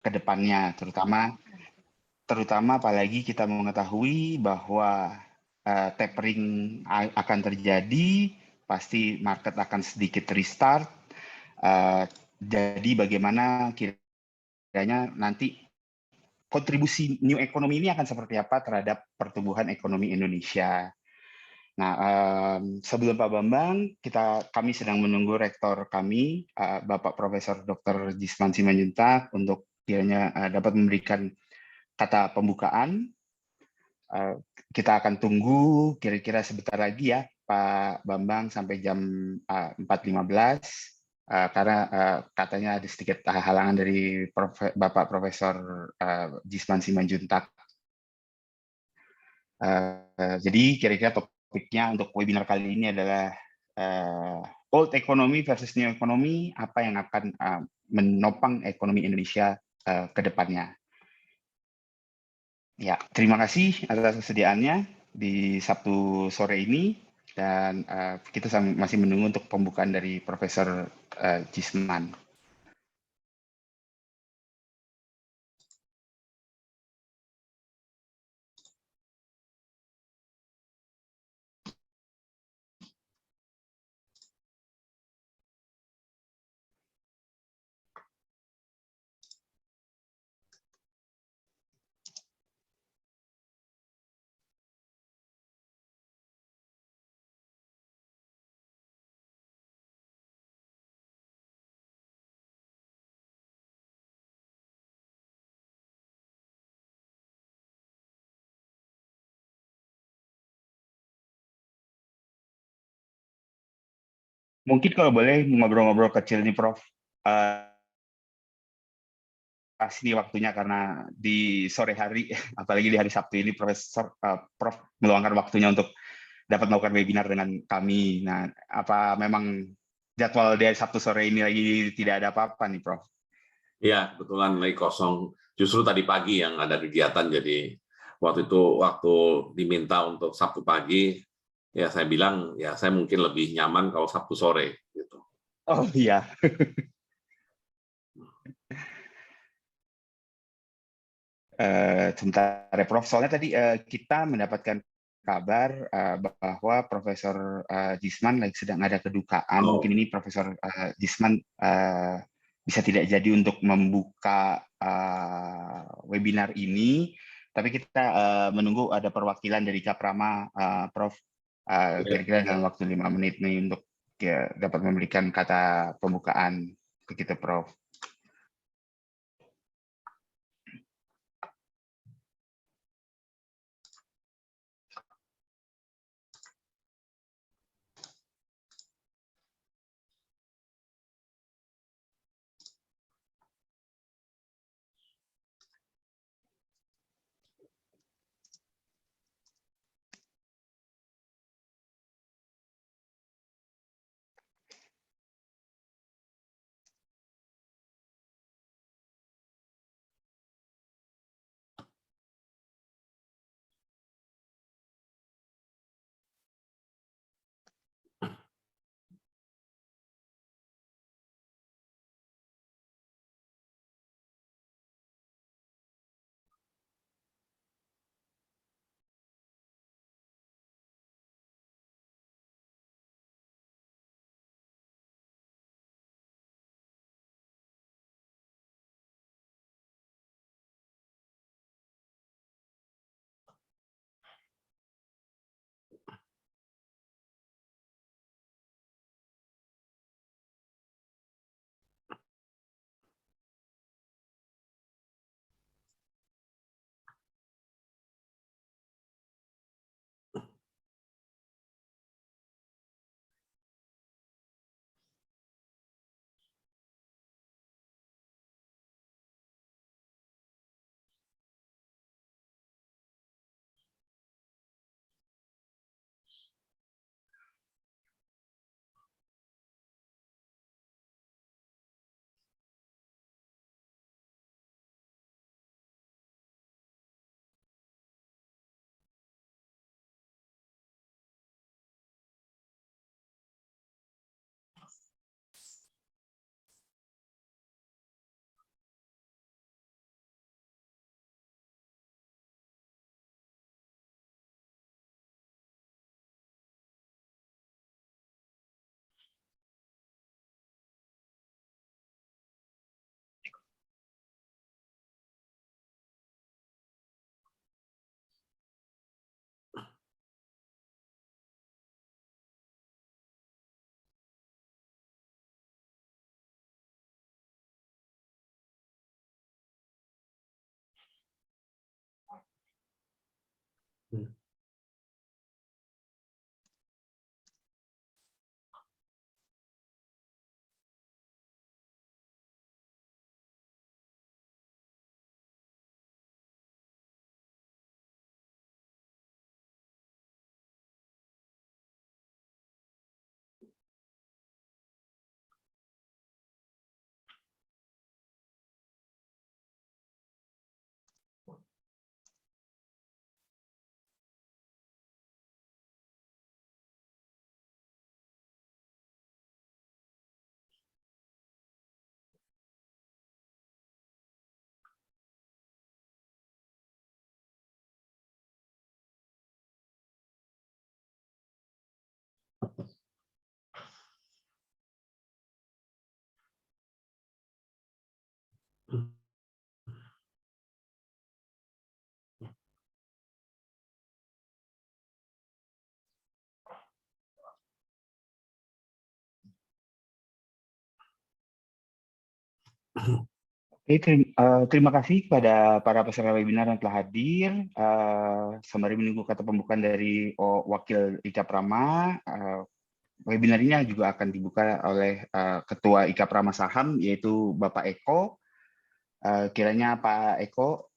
ke depannya, terutama apalagi kita mengetahui bahwa tapering akan terjadi, pasti market akan sedikit restart. Jadi bagaimana kiranya nanti kontribusi new economy ini akan seperti apa terhadap pertumbuhan ekonomi Indonesia. Nah, sebelum Pak Bambang, kami sedang menunggu rektor kami, Bapak Profesor Dr. Jisman Simanjuntak, untuk kiranya dapat memberikan kata pembukaan. Kita akan tunggu kira-kira sebentar lagi ya, Pak Bambang, sampai jam 4.15, karena katanya ada sedikit halangan dari Bapak Profesor Jisman Simanjuntak. Jadi kira-kira topiknya untuk webinar kali ini adalah old economy versus new economy, apa yang akan menopang ekonomi Indonesia ke depannya. Ya, terima kasih atas kesediaannya di Sabtu sore ini, dan kita masih menunggu untuk pembukaan dari Profesor Jisman. Mungkin kalau boleh ngobrol-ngobrol kecil nih, Prof. Pasti waktunya karena di sore hari, apalagi di hari Sabtu ini, Prof meluangkan waktunya untuk dapat melakukan webinar dengan kami. Nah, apa memang jadwal dari Sabtu sore ini lagi tidak ada apa-apa nih, Prof? Ya, kebetulan lagi kosong. Justru tadi pagi yang ada kegiatan, jadi waktu diminta untuk Sabtu pagi, ya saya bilang ya saya mungkin lebih nyaman kalau Sabtu sore. Gitu. Oh iya. Sebentar ya, Prof. Soalnya tadi kita mendapatkan kabar bahwa Profesor Jisman lagi sedang ada kedukaan. Oh. Mungkin ini Profesor Jisman bisa tidak jadi untuk membuka webinar ini, tapi kita menunggu ada perwakilan dari Caprama, Prof. Kira-kira dalam waktu 5 menit nih untuk dapat memberikan kata pembukaan ke kita, Prof. Oke, terima kasih kepada para peserta webinar yang telah hadir. Sembari menunggu kata pembukaan dari Wakil IKA Prama, webinar ini juga akan dibuka oleh Ketua IKA Prama Saham, yaitu Bapak Eko. Kiranya Pak Eko,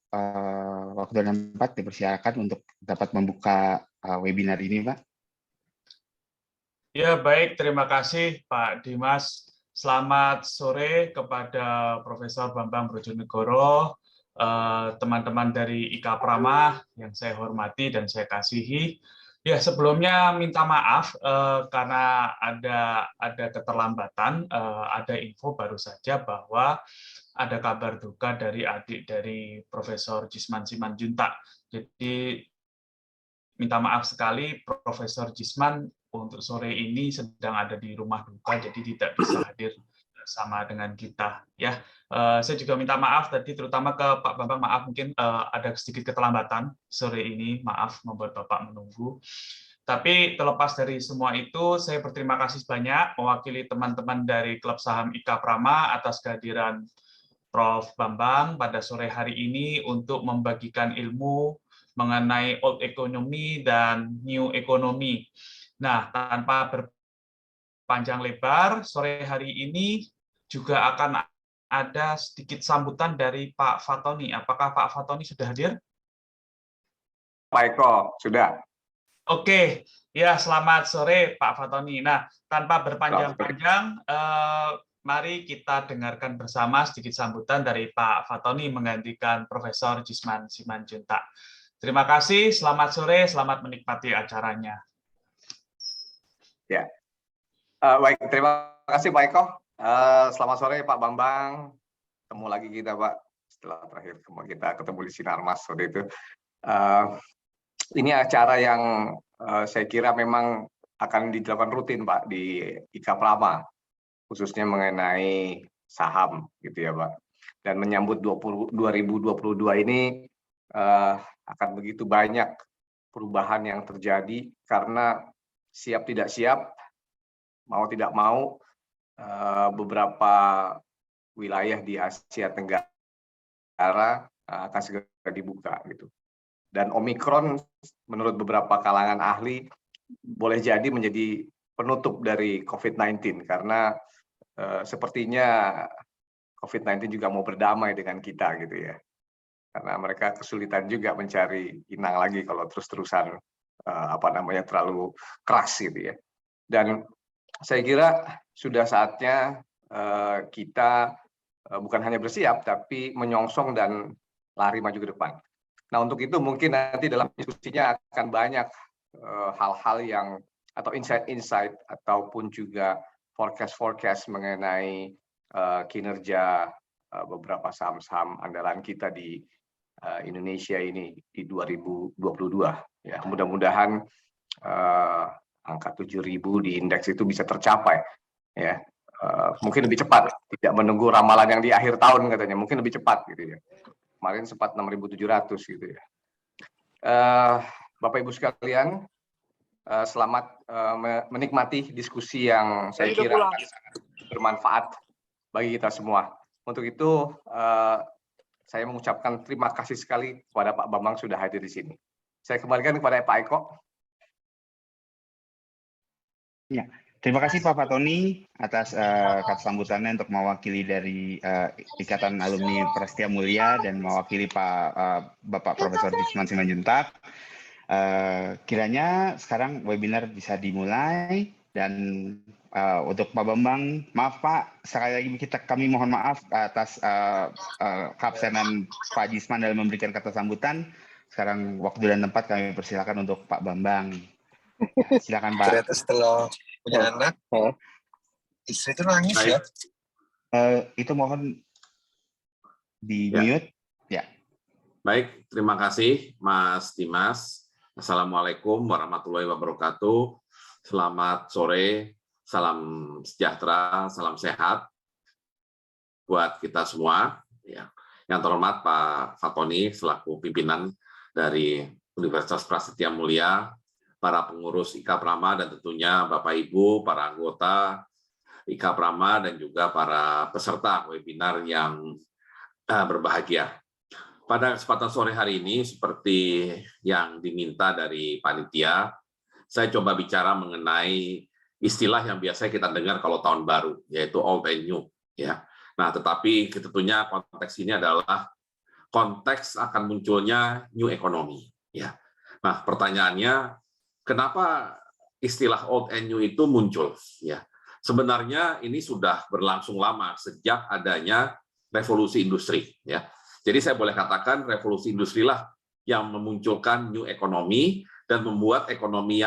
waktu dan tempat dipersilakan untuk dapat membuka webinar ini, Pak. Ya, baik. Terima kasih, Pak Dimas. Selamat sore kepada Profesor Bambang Brojonegoro, teman-teman dari IKA Prama yang saya hormati dan saya kasihi. Ya, sebelumnya minta maaf karena ada keterlambatan, ada info baru saja bahwa ada kabar duka dari adik dari Profesor Jisman Simanjuntak. Jadi minta maaf sekali, Profesor Jisman untuk sore ini sedang ada di rumah duka, jadi tidak bisa hadir bersama dengan kita. Ya, saya juga minta maaf tadi, terutama ke Pak Bambang, maaf mungkin ada sedikit keterlambatan sore ini, maaf membuat Bapak menunggu. Tapi terlepas dari semua itu, saya berterima kasih banyak mewakili teman-teman dari Klub Saham IKA Prama atas kehadiran Prof. Bambang pada sore hari ini untuk membagikan ilmu mengenai old economy dan new economy. Nah, tanpa berpanjang lebar, sore hari ini juga akan ada sedikit sambutan dari Pak Fatoni. Apakah Pak Fatoni sudah hadir? Pak Eko, sudah. Oke, ya selamat sore Pak Fatoni. Nah, tanpa berpanjang-panjang, mari kita dengarkan bersama sedikit sambutan dari Pak Fatoni menggantikan Profesor Jisman Simanjuntak. Terima kasih, selamat sore, selamat menikmati acaranya. Ya, baik, terima kasih Pak Eko. Selamat sore Pak Bambang. Ketemu lagi kita Pak, setelah terakhir kita ketemu di Sinarmas sore itu. Ini acara yang saya kira memang akan dilakukan rutin Pak di IKA Prama, khususnya mengenai saham gitu ya Pak. Dan menyambut 2022 ini akan begitu banyak perubahan yang terjadi karena siap tidak siap, mau tidak mau, beberapa wilayah di Asia Tenggara akan segera dibuka gitu. Dan Omikron menurut beberapa kalangan ahli boleh jadi menjadi penutup dari COVID-19 karena sepertinya COVID-19 juga mau berdamai dengan kita gitu ya. Karena mereka kesulitan juga mencari inang lagi kalau terus-terusan terlalu keras gitu ya. Dan saya kira sudah saatnya kita bukan hanya bersiap tapi menyongsong dan lari maju ke depan. Nah, untuk itu mungkin nanti dalam diskusinya akan banyak hal-hal yang atau insight-insight ataupun juga forecast mengenai kinerja beberapa saham-saham andalan kita di Indonesia ini di 2022. Ya, mudah-mudahan angka 7.000 di indeks itu bisa tercapai. Ya, mungkin lebih cepat, tidak menunggu ramalan yang di akhir tahun katanya, mungkin lebih cepat gitu ya. Kemarin sempat 6.700 gitu ya. Bapak Ibu sekalian, selamat menikmati diskusi yang saya kira akan sangat bermanfaat bagi kita semua. Untuk itu saya mengucapkan terima kasih sekali kepada Pak Bambang sudah hadir di sini. Saya kembalikan kepada Pak Eko. Ya, terima kasih Pak Fatoni atas kata sambutannya untuk mewakili dari Ikatan Alumni Prasetya Mulia dan mewakili Bapak Profesor Jusman Simanjuntak. Kiranya sekarang webinar bisa dimulai dan untuk Pak Bambang, maaf Pak, sekali lagi kami mohon maaf atas keabsenan Pak Jusman dalam memberikan kata sambutan. Sekarang waktu dan tempat kami persilakan untuk Pak Bambang. Ya, silakan Pak. Ternyata setelah punya anak, istri itu nangis ya. Itu mohon di mute. Ya. Baik, terima kasih Mas Dimas. Assalamualaikum warahmatullahi wabarakatuh. Selamat sore, salam sejahtera, salam sehat buat kita semua. Ya. Yang terhormat Pak Fatoni selaku pimpinan dari Universitas Prasetya Mulia, para pengurus IKA Prama dan tentunya Bapak Ibu, para anggota IKA Prama dan juga para peserta webinar yang berbahagia. Pada kesempatan sore hari ini, seperti yang diminta dari panitia, saya coba bicara mengenai istilah yang biasa kita dengar kalau tahun baru, yaitu old and new. Ya. Nah, tetapi tentunya konteks ini adalah konteks akan munculnya new economy. Ya. Nah, pertanyaannya, kenapa istilah old and new itu muncul? Ya, sebenarnya ini sudah berlangsung lama sejak adanya revolusi industri. Ya, jadi saya boleh katakan revolusi industri lah yang memunculkan new economy dan membuat ekonomi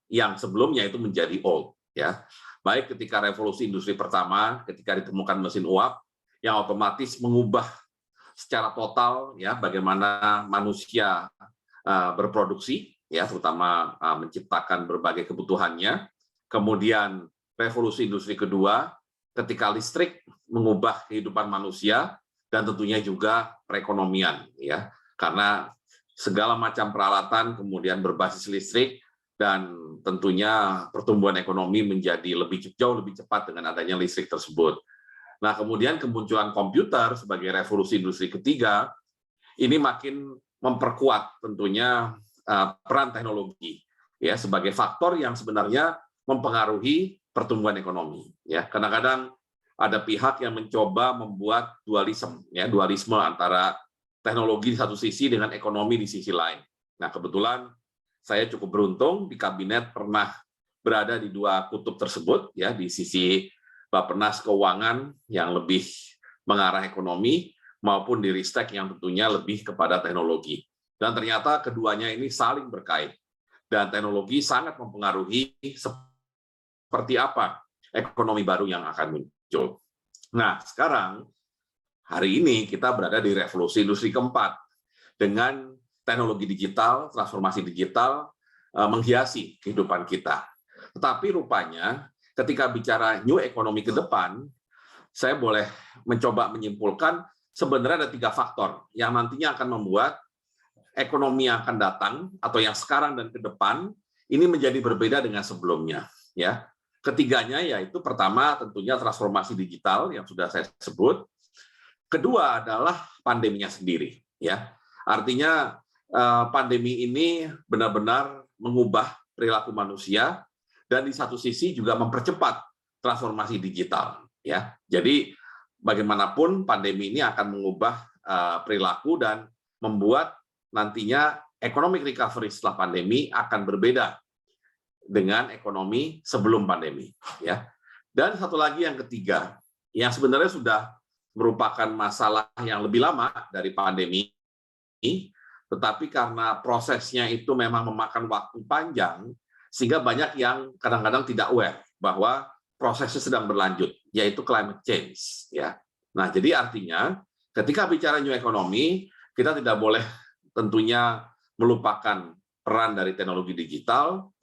yang sebelumnya itu menjadi old. Ya, baik ketika revolusi industri pertama, ketika ditemukan mesin uap yang otomatis mengubah secara total ya bagaimana manusia berproduksi, ya terutama menciptakan berbagai kebutuhannya. Kemudian revolusi industri kedua ketika listrik mengubah kehidupan manusia dan tentunya juga perekonomian, ya karena segala macam peralatan kemudian berbasis listrik dan tentunya pertumbuhan ekonomi menjadi jauh lebih cepat dengan adanya listrik tersebut. Nah, kemudian kemunculan komputer sebagai revolusi industri ketiga ini makin memperkuat tentunya peran teknologi ya sebagai faktor yang sebenarnya mempengaruhi pertumbuhan ekonomi. Ya, kadang-kadang ada pihak yang mencoba membuat dualisme antara teknologi di satu sisi dengan ekonomi di sisi lain. Nah, kebetulan saya cukup beruntung di kabinet pernah berada di dua kutub tersebut ya, di sisi Bappenas Keuangan yang lebih mengarah ekonomi maupun di Ristek yang tentunya lebih kepada teknologi. Dan ternyata keduanya ini saling berkait. Dan teknologi sangat mempengaruhi seperti apa ekonomi baru yang akan muncul. Nah, sekarang, hari ini kita berada di revolusi industri keempat. Dengan teknologi digital, transformasi digital, menghiasi kehidupan kita. Tetapi rupanya, ketika bicara new economy ke depan, saya boleh mencoba menyimpulkan sebenarnya ada 3 faktor yang nantinya akan membuat ekonomi yang akan datang atau yang sekarang dan ke depan ini menjadi berbeda dengan sebelumnya. Ya, ketiganya yaitu pertama tentunya transformasi digital yang sudah saya sebut. Kedua adalah pandeminya sendiri. Ya, artinya pandemi ini benar-benar mengubah perilaku manusia dan di satu sisi juga mempercepat transformasi digital. Ya, jadi bagaimanapun pandemi ini akan mengubah perilaku dan membuat nantinya economic recovery setelah pandemi akan berbeda dengan ekonomi sebelum pandemi. Ya. Dan satu lagi yang ketiga, yang sebenarnya sudah merupakan masalah yang lebih lama dari pandemi, tetapi karena prosesnya itu memang memakan waktu panjang, sehingga banyak yang kadang-kadang tidak aware bahwa prosesnya sedang berlanjut, yaitu climate change. Ya. Nah, jadi artinya ketika bicara new economy, kita tidak boleh tentunya melupakan peran dari teknologi digital,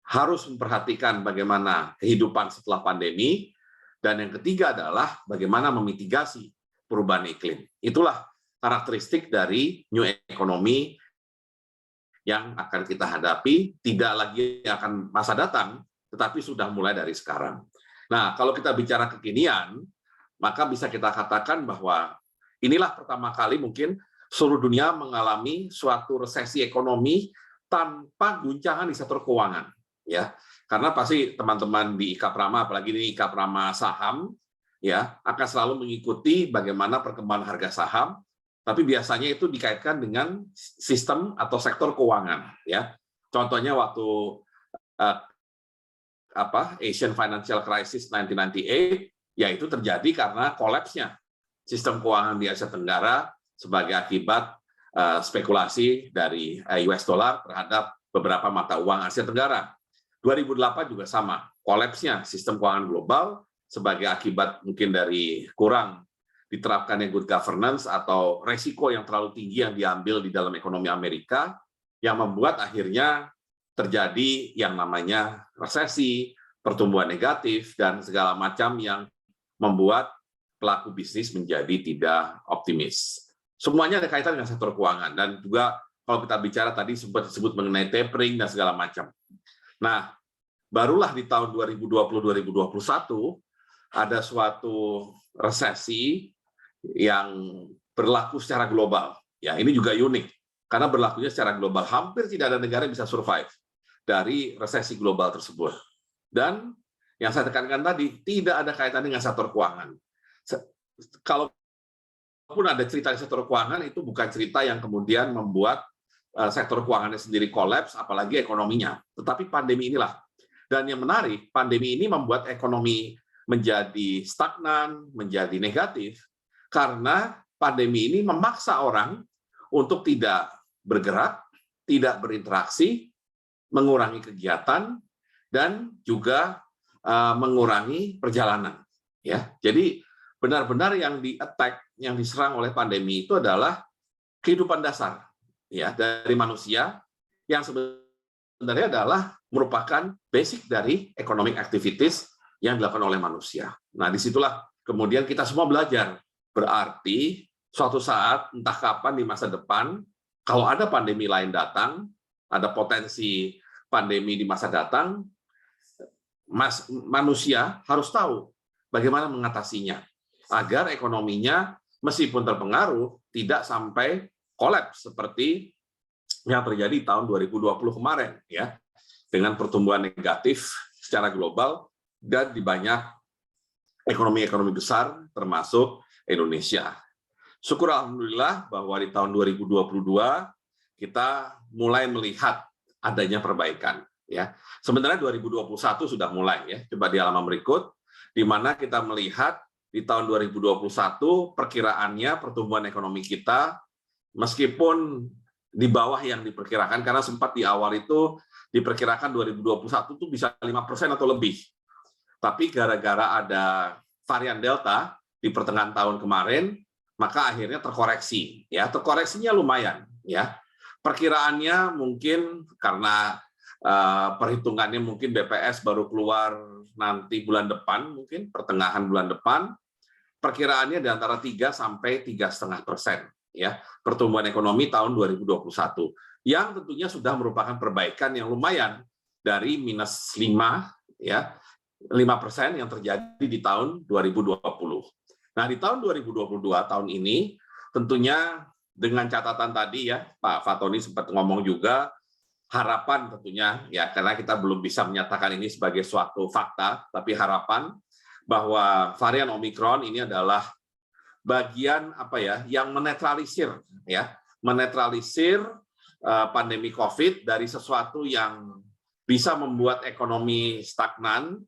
harus memperhatikan bagaimana kehidupan setelah pandemi, dan yang ketiga adalah bagaimana memitigasi perubahan iklim. Itulah karakteristik dari new economy yang akan kita hadapi, tidak lagi akan masa datang, tetapi sudah mulai dari sekarang. Nah, kalau kita bicara kekinian, maka bisa kita katakan bahwa inilah pertama kali mungkin seluruh dunia mengalami suatu resesi ekonomi tanpa guncangan di sektor keuangan, ya. Karena pasti teman-teman di IKA Prama, apalagi di IKA Prama saham, ya, akan selalu mengikuti bagaimana perkembangan harga saham, tapi biasanya itu dikaitkan dengan sistem atau sektor keuangan, ya. Contohnya waktu Asian Financial Crisis 1998, yaitu terjadi karena kolapsnya sistem keuangan di Asia Tenggara sebagai akibat spekulasi dari US dollar terhadap beberapa mata uang Asia Tenggara. 2008 juga sama, kolapsnya sistem keuangan global sebagai akibat mungkin dari kurang diterapkannya good governance atau resiko yang terlalu tinggi yang diambil di dalam ekonomi Amerika, yang membuat akhirnya terjadi yang namanya resesi, pertumbuhan negatif, dan segala macam yang membuat pelaku bisnis menjadi tidak optimis. Semuanya ada kaitan dengan sektor keuangan, dan juga kalau kita bicara tadi sempat disebut mengenai tapering dan segala macam. Nah, barulah di tahun 2020-2021 ada suatu resesi yang berlaku secara global. Ya, ini juga unik karena berlakunya secara global. Hampir tidak ada negara yang bisa survive dari resesi global tersebut. Dan yang saya tekankan tadi, tidak ada kaitan dengan sektor keuangan. Kalaupun ada cerita di sektor keuangan, itu bukan cerita yang kemudian membuat sektor keuangannya sendiri kolaps, apalagi ekonominya. Tetapi pandemi inilah. Dan yang menarik, pandemi ini membuat ekonomi menjadi stagnan, menjadi negatif, karena pandemi ini memaksa orang untuk tidak bergerak, tidak berinteraksi, mengurangi kegiatan, dan juga mengurangi perjalanan. Ya, jadi benar-benar yang di-attack, yang diserang oleh pandemi itu adalah kehidupan dasar, ya, dari manusia yang sebenarnya adalah merupakan basic dari economic activities yang dilakukan oleh manusia. Nah, disitulah kemudian kita semua belajar. Berarti suatu saat, entah kapan di masa depan, kalau ada pandemi lain datang, ada potensi pandemi di masa datang, manusia harus tahu bagaimana mengatasinya, agar ekonominya meskipun terpengaruh, tidak sampai kolaps seperti yang terjadi tahun 2020 kemarin, ya, dengan pertumbuhan negatif secara global dan di banyak ekonomi-ekonomi besar, termasuk Indonesia. Syukur alhamdulillah bahwa di tahun 2022 kita mulai melihat adanya perbaikan. Ya, sebenarnya 2021 sudah mulai, ya. Coba di halaman berikut, di mana kita melihat di tahun 2021 perkiraannya pertumbuhan ekonomi kita meskipun di bawah yang diperkirakan, karena sempat di awal itu diperkirakan 2021 itu bisa 5% atau lebih. Tapi gara-gara ada varian Delta di pertengahan tahun kemarin, maka akhirnya terkoreksi. Ya, terkoreksinya lumayan. Ya, perkiraannya mungkin karena perhitungannya mungkin BPS baru keluar nanti bulan depan, mungkin pertengahan bulan depan, perkiraannya di antara 3 sampai 3,5%. Ya, pertumbuhan ekonomi tahun 2021 yang tentunya sudah merupakan perbaikan yang lumayan dari -5, ya, 5% yang terjadi di tahun 2020. Nah, di tahun 2022 tahun ini tentunya dengan catatan tadi, ya, Pak Fatoni sempat ngomong juga, harapan tentunya, ya, karena kita belum bisa menyatakan ini sebagai suatu fakta, tapi harapan bahwa varian Omikron ini adalah bagian yang menetralisir, ya, menetralisir pandemi COVID dari sesuatu yang bisa membuat ekonomi stagnan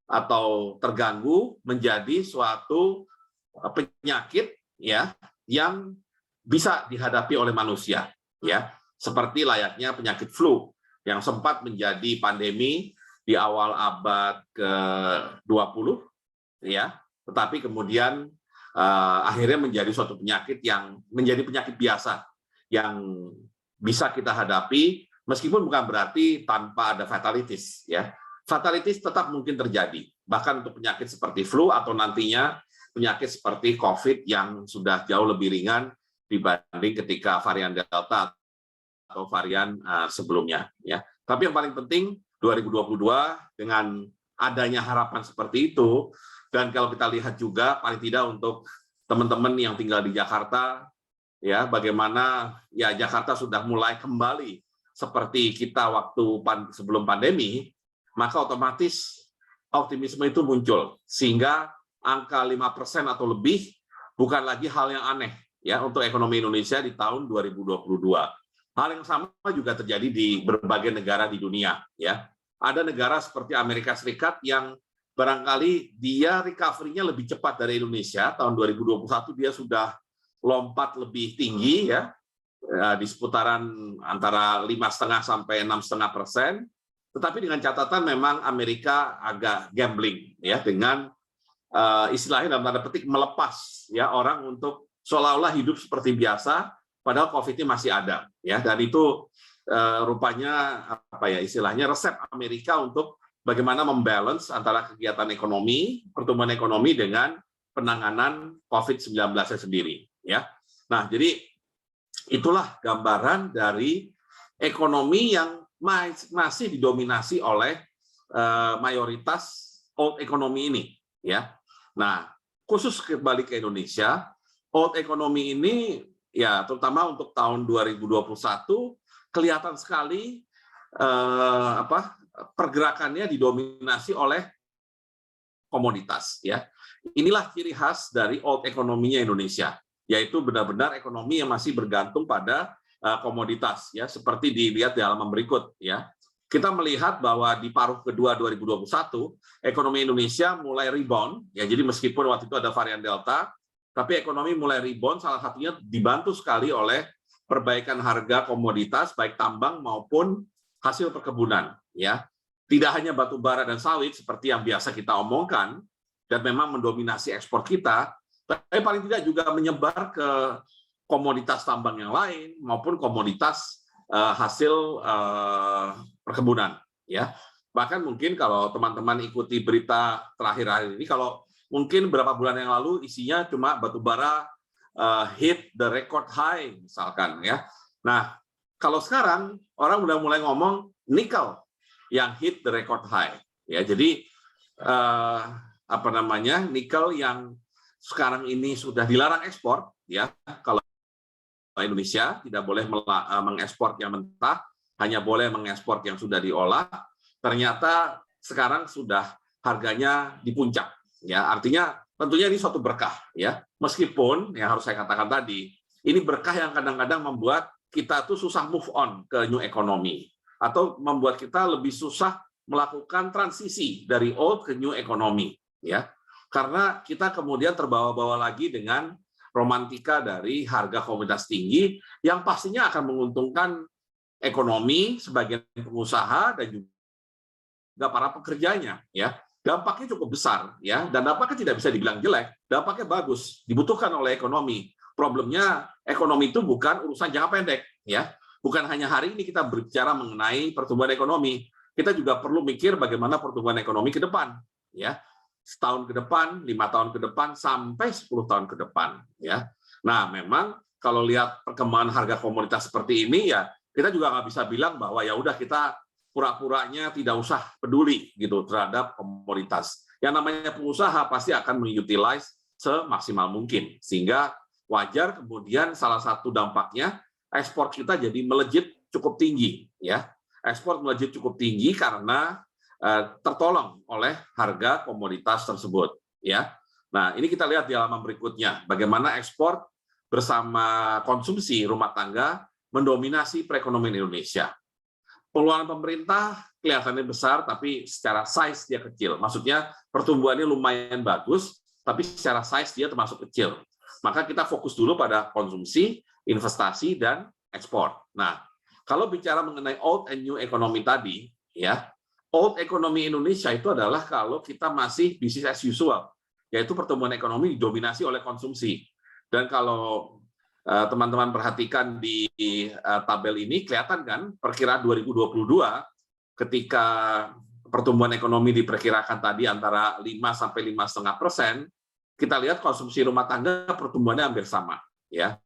atau terganggu menjadi suatu penyakit, ya, yang bisa dihadapi oleh manusia, ya, seperti layaknya penyakit flu yang sempat menjadi pandemi di awal abad ke-20, ya, tetapi kemudian akhirnya menjadi suatu penyakit yang menjadi penyakit biasa yang bisa kita hadapi, meskipun bukan berarti tanpa ada fatalities, ya. Fatalities tetap mungkin terjadi, bahkan untuk penyakit seperti flu atau nantinya penyakit seperti COVID yang sudah jauh lebih ringan dibanding ketika varian Delta atau varian sebelumnya, ya. Tapi yang paling penting 2022 dengan adanya harapan seperti itu, dan kalau kita lihat juga paling tidak untuk teman-teman yang tinggal di Jakarta, ya bagaimana ya Jakarta sudah mulai kembali seperti kita waktu sebelum pandemi, maka otomatis optimisme itu muncul sehingga angka 5% atau lebih bukan lagi hal yang aneh ya untuk ekonomi Indonesia di tahun 2022. Hal yang sama juga terjadi di berbagai negara di dunia ya. Ada negara seperti Amerika Serikat yang barangkali dia recovery-nya lebih cepat dari Indonesia. Tahun 2021 dia sudah lompat lebih tinggi ya di seputaran antara 5,5 sampai 6,5%. Tetapi dengan catatan memang Amerika agak gambling ya dengan istilahnya dalam tanda petik melepas ya orang untuk seolah-olah hidup seperti biasa padahal COVID-nya masih ada ya, dan itu rupanya apa ya istilahnya resep Amerika untuk bagaimana membalance antara kegiatan ekonomi, pertumbuhan ekonomi dengan penanganan COVID-19-nya sendiri ya. Nah, jadi itulah gambaran dari ekonomi yang masih didominasi oleh mayoritas old economy ini ya. Nah, khusus kembali ke Indonesia, old economy ini ya terutama untuk tahun 2021 kelihatan sekali pergerakannya didominasi oleh komoditas ya. Inilah ciri khas dari old economy-nya Indonesia, yaitu benar-benar ekonomi yang masih bergantung pada komoditas ya, seperti dilihat di halaman berikut ya. Kita melihat bahwa di paruh kedua 2021 ekonomi Indonesia mulai rebound ya, jadi meskipun waktu itu ada varian Delta, tapi ekonomi mulai rebound, salah satunya dibantu sekali oleh perbaikan harga komoditas baik tambang maupun hasil perkebunan ya. Tidak hanya batu bara dan sawit seperti yang biasa kita omongkan dan memang mendominasi ekspor kita, tapi paling tidak juga menyebar ke komoditas tambang yang lain maupun komoditas hasil perkebunan ya. Bahkan mungkin kalau teman-teman ikuti berita terakhir-akhir ini, kalau mungkin beberapa bulan yang lalu isinya cuma batu bara hit the record high misalkan ya. Nah, kalau sekarang orang udah mulai ngomong nikel yang hit the record high ya. Jadi nikel yang sekarang ini sudah dilarang ekspor ya. Kalau Indonesia tidak boleh mengekspor yang mentah, hanya boleh mengekspor yang sudah diolah. Ternyata sekarang sudah harganya di puncak ya. Artinya tentunya ini suatu berkah ya. Meskipun yang harus saya katakan tadi, ini berkah yang kadang-kadang membuat kita tuh susah move on ke new economy atau membuat kita lebih susah melakukan transisi dari old ke new economy ya. Karena kita kemudian terbawa-bawa lagi dengan romantika dari harga komoditas tinggi yang pastinya akan menguntungkan ekonomi sebagian pengusaha dan juga para pekerjanya ya. Dampaknya cukup besar ya, dan dampaknya tidak bisa dibilang jelek, dampaknya bagus, dibutuhkan oleh ekonomi. Problemnya ekonomi itu bukan urusan jangka pendek ya. Bukan hanya hari ini kita berbicara mengenai pertumbuhan ekonomi, kita juga perlu mikir bagaimana pertumbuhan ekonomi ke depan ya. Setahun ke depan, 5 tahun ke depan, sampai 10 tahun ke depan ya. Nah, memang kalau lihat perkembangan harga komoditas seperti ini ya, kita juga nggak bisa bilang bahwa ya udah kita pura-puranya tidak usah peduli gitu terhadap komoditas. Yang namanya pengusaha pasti akan mengutilize semaksimal mungkin, sehingga wajar kemudian salah satu dampaknya ekspor kita jadi melejit cukup tinggi ya. Ekspor melejit cukup tinggi karena tertolong oleh harga komoditas tersebut ya. Nah, ini kita lihat di halaman berikutnya bagaimana ekspor bersama konsumsi rumah tangga mendominasi perekonomian Indonesia. Pengeluaran pemerintah kelihatannya besar tapi secara size dia kecil. Maksudnya pertumbuhannya lumayan bagus tapi secara size dia termasuk kecil. Maka kita fokus dulu pada konsumsi, investasi dan ekspor. Nah, kalau bicara mengenai old and new economy tadi ya, old economy Indonesia itu adalah kalau kita masih business as usual, yaitu pertumbuhan ekonomi didominasi oleh konsumsi. Dan kalau teman-teman perhatikan di tabel ini, kelihatan kan perkiraan 2022 ketika pertumbuhan ekonomi diperkirakan tadi antara 5 sampai 5,5%, kita lihat konsumsi rumah tangga pertumbuhannya hampir sama. Ya.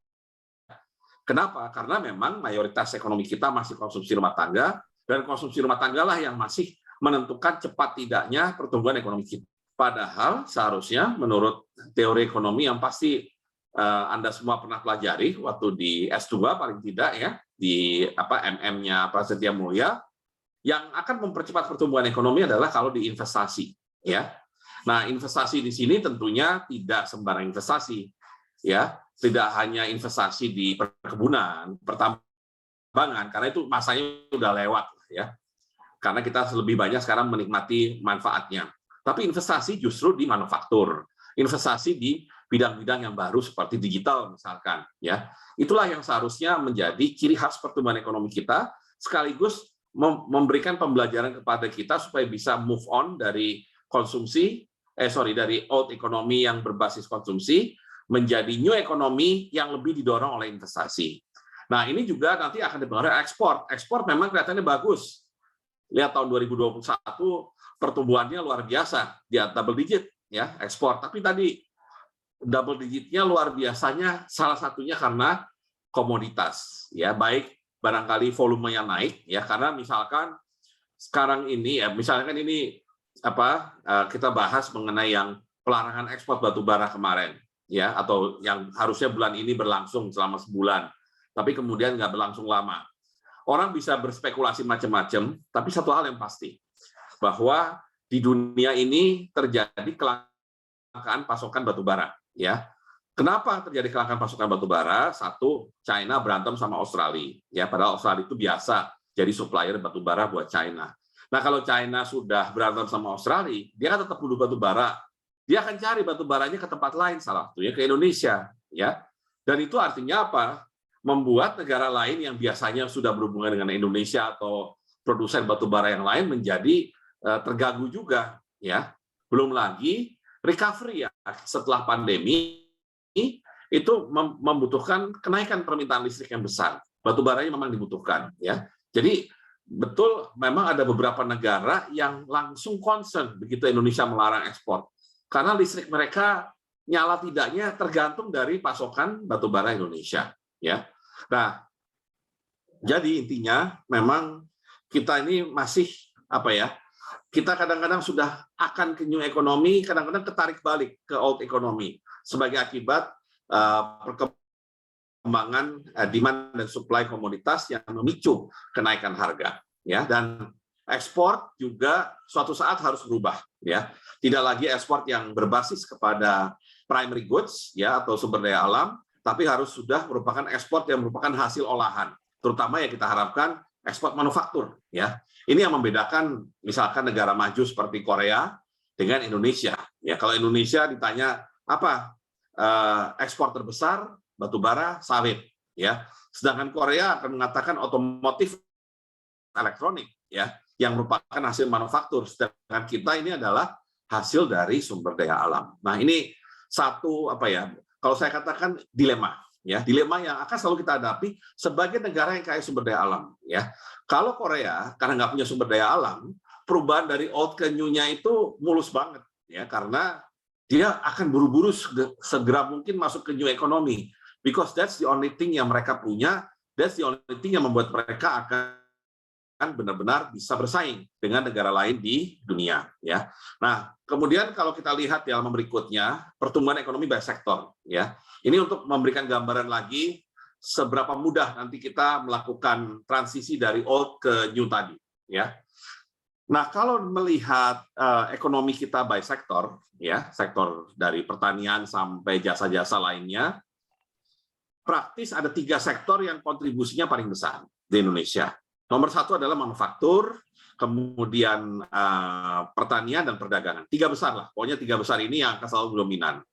Kenapa? Karena memang mayoritas ekonomi kita masih konsumsi rumah tangga, dan konsumsi rumah tangga lah yang masih menentukan cepat tidaknya pertumbuhan ekonomi kita. Padahal seharusnya menurut teori ekonomi yang pasti Anda semua pernah pelajari waktu di S2 paling tidak ya, di MM-nya Prasetya Mulia, yang akan mempercepat pertumbuhan ekonomi adalah kalau diinvestasi, ya. Nah, investasi di sini tentunya tidak sembarang investasi, ya. Tidak hanya investasi di perkebunan, pertambangan, karena itu masanya sudah lewat, ya. Karena kita lebih banyak sekarang menikmati manfaatnya. Tapi investasi justru di manufaktur, investasi di bidang-bidang yang baru seperti digital misalkan, ya. Itulah yang seharusnya menjadi ciri khas pertumbuhan ekonomi kita, sekaligus memberikan pembelajaran kepada kita supaya bisa move on dari dari old economy yang berbasis konsumsi menjadi new economy yang lebih didorong oleh investasi. Nah, ini juga nanti akan dipengaruhi ekspor. Ekspor memang kelihatannya bagus. Lihat tahun 2021 pertumbuhannya luar biasa, di double digit ya ekspor. Tapi tadi double digitnya luar biasanya salah satunya karena komoditas, ya, baik barangkali volumenya naik ya, karena misalkan sekarang ini ya, misalkan ini kita bahas mengenai yang pelarangan ekspor batu bara kemarin ya, atau yang harusnya bulan ini berlangsung selama sebulan tapi kemudian nggak berlangsung lama. Orang bisa berspekulasi macam-macam, tapi satu hal yang pasti bahwa di dunia ini terjadi kelangkaan pasokan batu bara ya. Kenapa terjadi kelangkaan pasokan batu bara? Satu, China berantem sama Australia. Ya, padahal Australia itu biasa jadi supplier batu bara buat China. Nah, kalau China sudah berantem sama Australia, dia kan tetap butuh batu bara. Dia akan cari batu baranya ke tempat lain, salah satunya ke Indonesia. Ya, dan itu artinya apa? Membuat negara lain yang biasanya sudah berhubungan dengan Indonesia atau produsen batu bara yang lain menjadi terganggu juga. Ya, belum lagi recovery ya setelah pandemi itu membutuhkan kenaikan permintaan listrik yang besar. Batu baranya memang dibutuhkan, ya. Jadi betul memang ada beberapa negara yang langsung concern begitu Indonesia melarang ekspor, karena listrik mereka nyala tidaknya tergantung dari pasokan batu bara Indonesia, ya. Nah, jadi intinya memang kita ini masih kita kadang-kadang sudah akan ke new economy, kadang-kadang ketarik balik ke old economy sebagai akibat perkembangan demand dan supply komoditas yang memicu kenaikan harga, ya. Dan ekspor juga suatu saat harus berubah, ya. Tidak lagi ekspor yang berbasis kepada primary goods, ya, atau sumber daya alam, tapi harus sudah merupakan ekspor yang merupakan hasil olahan, terutama yang kita harapkan ekspor manufaktur, ya. Ini yang membedakan misalkan negara maju seperti Korea dengan Indonesia. Ya, kalau Indonesia ditanya apa ekspor terbesar, batu bara, sawit, ya. Sedangkan Korea akan mengatakan otomotif, elektronik, ya, yang merupakan hasil manufaktur. Sedangkan kita ini adalah hasil dari sumber daya alam. Nah, ini satu kalau saya katakan dilema. Ya, dilema yang akan selalu kita hadapi sebagai negara yang kaya sumber daya alam. Ya, kalau Korea karena nggak punya sumber daya alam, perubahan dari old ke new-nya itu mulus banget, ya, karena dia akan buru-buru segera mungkin masuk ke new economy, because that's the only thing yang mereka punya, that's the only thing yang membuat mereka akan benar-benar bisa bersaing dengan negara lain di dunia. Ya, nah kemudian kalau kita lihat di halaman berikutnya pertumbuhan ekonomi by sektor, ya. Ini untuk memberikan gambaran lagi seberapa mudah nanti kita melakukan transisi dari old ke new tadi, ya. Nah, kalau melihat ekonomi kita by sektor, ya, sektor dari pertanian sampai jasa-jasa lainnya, praktis ada 3 sektor yang kontribusinya paling besar di Indonesia. Nomor 1 adalah manufaktur, kemudian pertanian dan perdagangan. 3 besar lah, pokoknya 3 besar ini yang akan selalu dominan.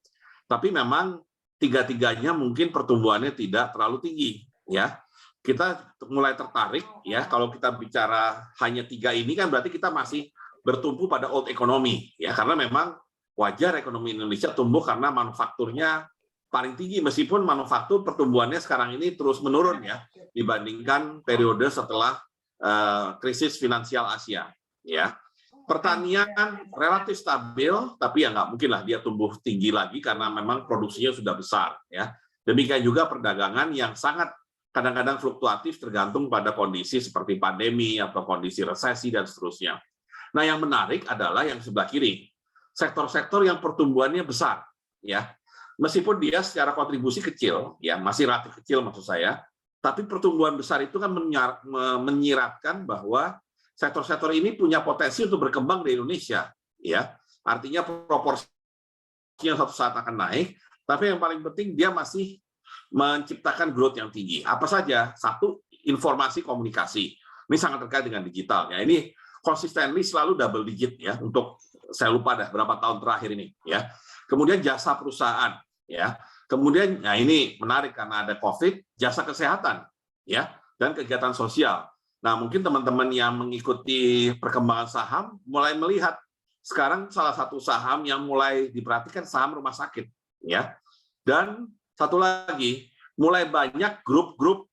Tapi memang 3-tiganya mungkin pertumbuhannya tidak terlalu tinggi, ya. Kita mulai tertarik, ya, kalau kita bicara hanya 3 ini kan berarti kita masih bertumpu pada old economy, ya, karena memang wajar ekonomi Indonesia tumbuh karena manufakturnya paling tinggi, meskipun manufaktur pertumbuhannya sekarang ini terus menurun, ya, dibandingkan periode setelah krisis finansial Asia, ya. Pertanian relatif stabil, tapi ya nggak mungkin lah dia tumbuh tinggi lagi karena memang produksinya sudah besar, ya. Demikian juga perdagangan yang sangat kadang-kadang fluktuatif tergantung pada kondisi seperti pandemi atau kondisi resesi dan seterusnya. Nah, yang menarik adalah yang sebelah kiri, sektor-sektor yang pertumbuhannya besar, ya. meskipun dia secara kontribusi kecil, ya masih relatif kecil maksud saya, tapi pertumbuhan besar itu kan menyiratkan bahwa sektor-sektor ini punya potensi untuk berkembang di Indonesia, ya. Artinya proporsinya suatu saat akan naik, tapi yang paling penting dia masih menciptakan growth yang tinggi. Apa saja? Satu, informasi komunikasi. Ini sangat terkait dengan digital. Ya, ini consistently selalu double digit ya untuk saya lupa dah berapa tahun terakhir ini ya. Kemudian jasa perusahaan ya. Kemudian nah ini menarik karena ada Covid, jasa kesehatan ya dan kegiatan sosial. Nah, mungkin teman-teman yang mengikuti perkembangan saham mulai melihat sekarang salah satu saham yang mulai diperhatikan saham rumah sakit ya. Dan satu lagi, mulai banyak grup-grup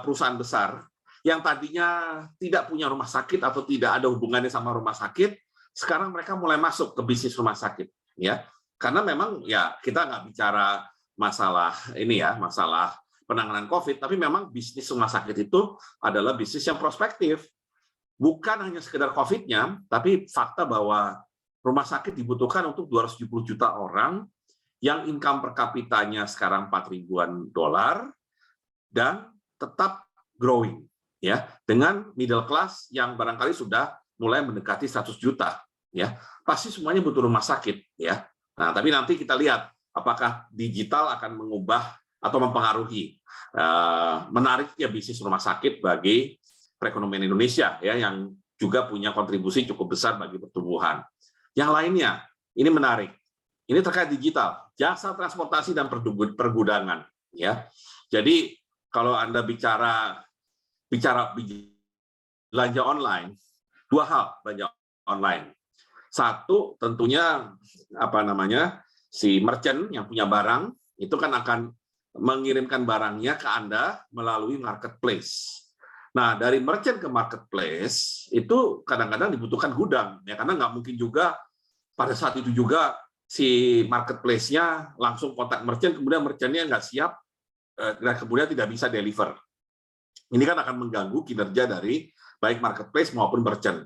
perusahaan besar yang tadinya tidak punya rumah sakit atau tidak ada hubungannya sama rumah sakit, sekarang mereka mulai masuk ke bisnis rumah sakit, ya. Karena memang ya kita nggak bicara masalah ini ya, masalah penanganan COVID, tapi memang bisnis rumah sakit itu adalah bisnis yang prospektif. Bukan hanya sekedar COVID-nya, tapi fakta bahwa rumah sakit dibutuhkan untuk 270 juta orang yang income per kapitanya sekarang 4 ribuan dolar dan tetap growing ya dengan middle class yang barangkali sudah mulai mendekati 100 juta ya. Pasti semuanya butuh rumah sakit ya. Nah, tapi nanti kita lihat apakah digital akan mengubah atau mempengaruhi menariknya bisnis rumah sakit bagi perekonomian Indonesia ya yang juga punya kontribusi cukup besar bagi pertumbuhan. Yang lainnya, ini menarik. Ini terkait digital, jasa transportasi dan pergudangan ya. Jadi kalau Anda bicara belanja online, dua hal belanja online. Satu tentunya si merchant yang punya barang itu kan akan mengirimkan barangnya ke Anda melalui marketplace. Nah, dari merchant ke marketplace itu kadang-kadang dibutuhkan gudang, ya karena nggak mungkin juga pada saat itu juga si marketplace-nya langsung kontak merchant, kemudian merchant-nya nggak siap, dan kemudian tidak bisa deliver. Ini kan akan mengganggu kinerja dari baik marketplace maupun merchant.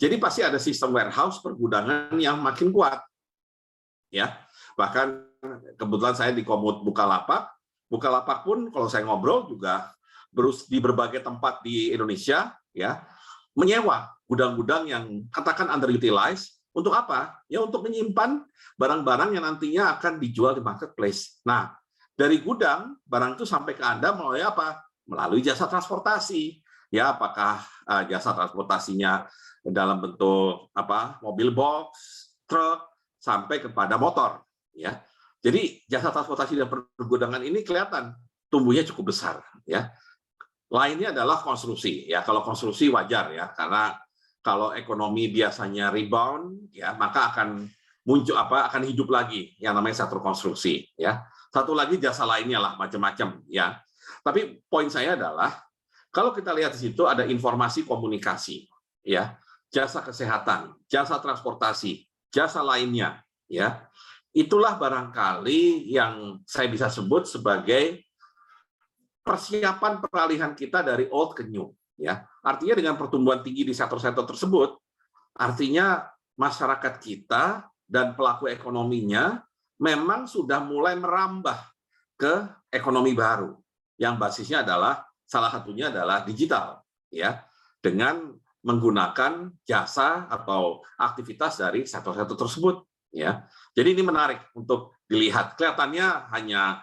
Jadi pasti ada sistem warehouse pergudangan yang makin kuat, ya. Bahkan kebetulan saya di Komut Bukalapak pun kalau saya ngobrol juga di berbagai tempat di Indonesia ya menyewa gudang-gudang yang katakan underutilized untuk apa? Ya untuk menyimpan barang-barang yang nantinya akan dijual di marketplace. Nah, dari gudang barang itu sampai ke Anda melalui apa? Melalui jasa transportasi. Ya, apakah jasa transportasinya dalam bentuk mobil box, truk sampai kepada motor ya. Jadi jasa transportasi dan pergudangan ini kelihatan tumbuhnya cukup besar ya. Lainnya adalah konstruksi ya. Kalau konstruksi wajar ya karena kalau ekonomi biasanya rebound ya maka akan muncul akan hidup lagi yang namanya sektor konstruksi ya. Satu lagi jasa lainnya lah macam-macam ya. Tapi poin saya adalah kalau kita lihat di situ ada informasi komunikasi ya, jasa kesehatan, jasa transportasi, jasa lainnya ya. Itulah barangkali yang saya bisa sebut sebagai persiapan peralihan kita dari old ke new ya. Artinya dengan pertumbuhan tinggi di sektor-sektor tersebut, artinya masyarakat kita dan pelaku ekonominya memang sudah mulai merambah ke ekonomi baru yang basisnya adalah salah satunya adalah digital ya, dengan menggunakan jasa atau aktivitas dari sektor-sektor tersebut ya. Jadi ini menarik untuk dilihat. Kelihatannya hanya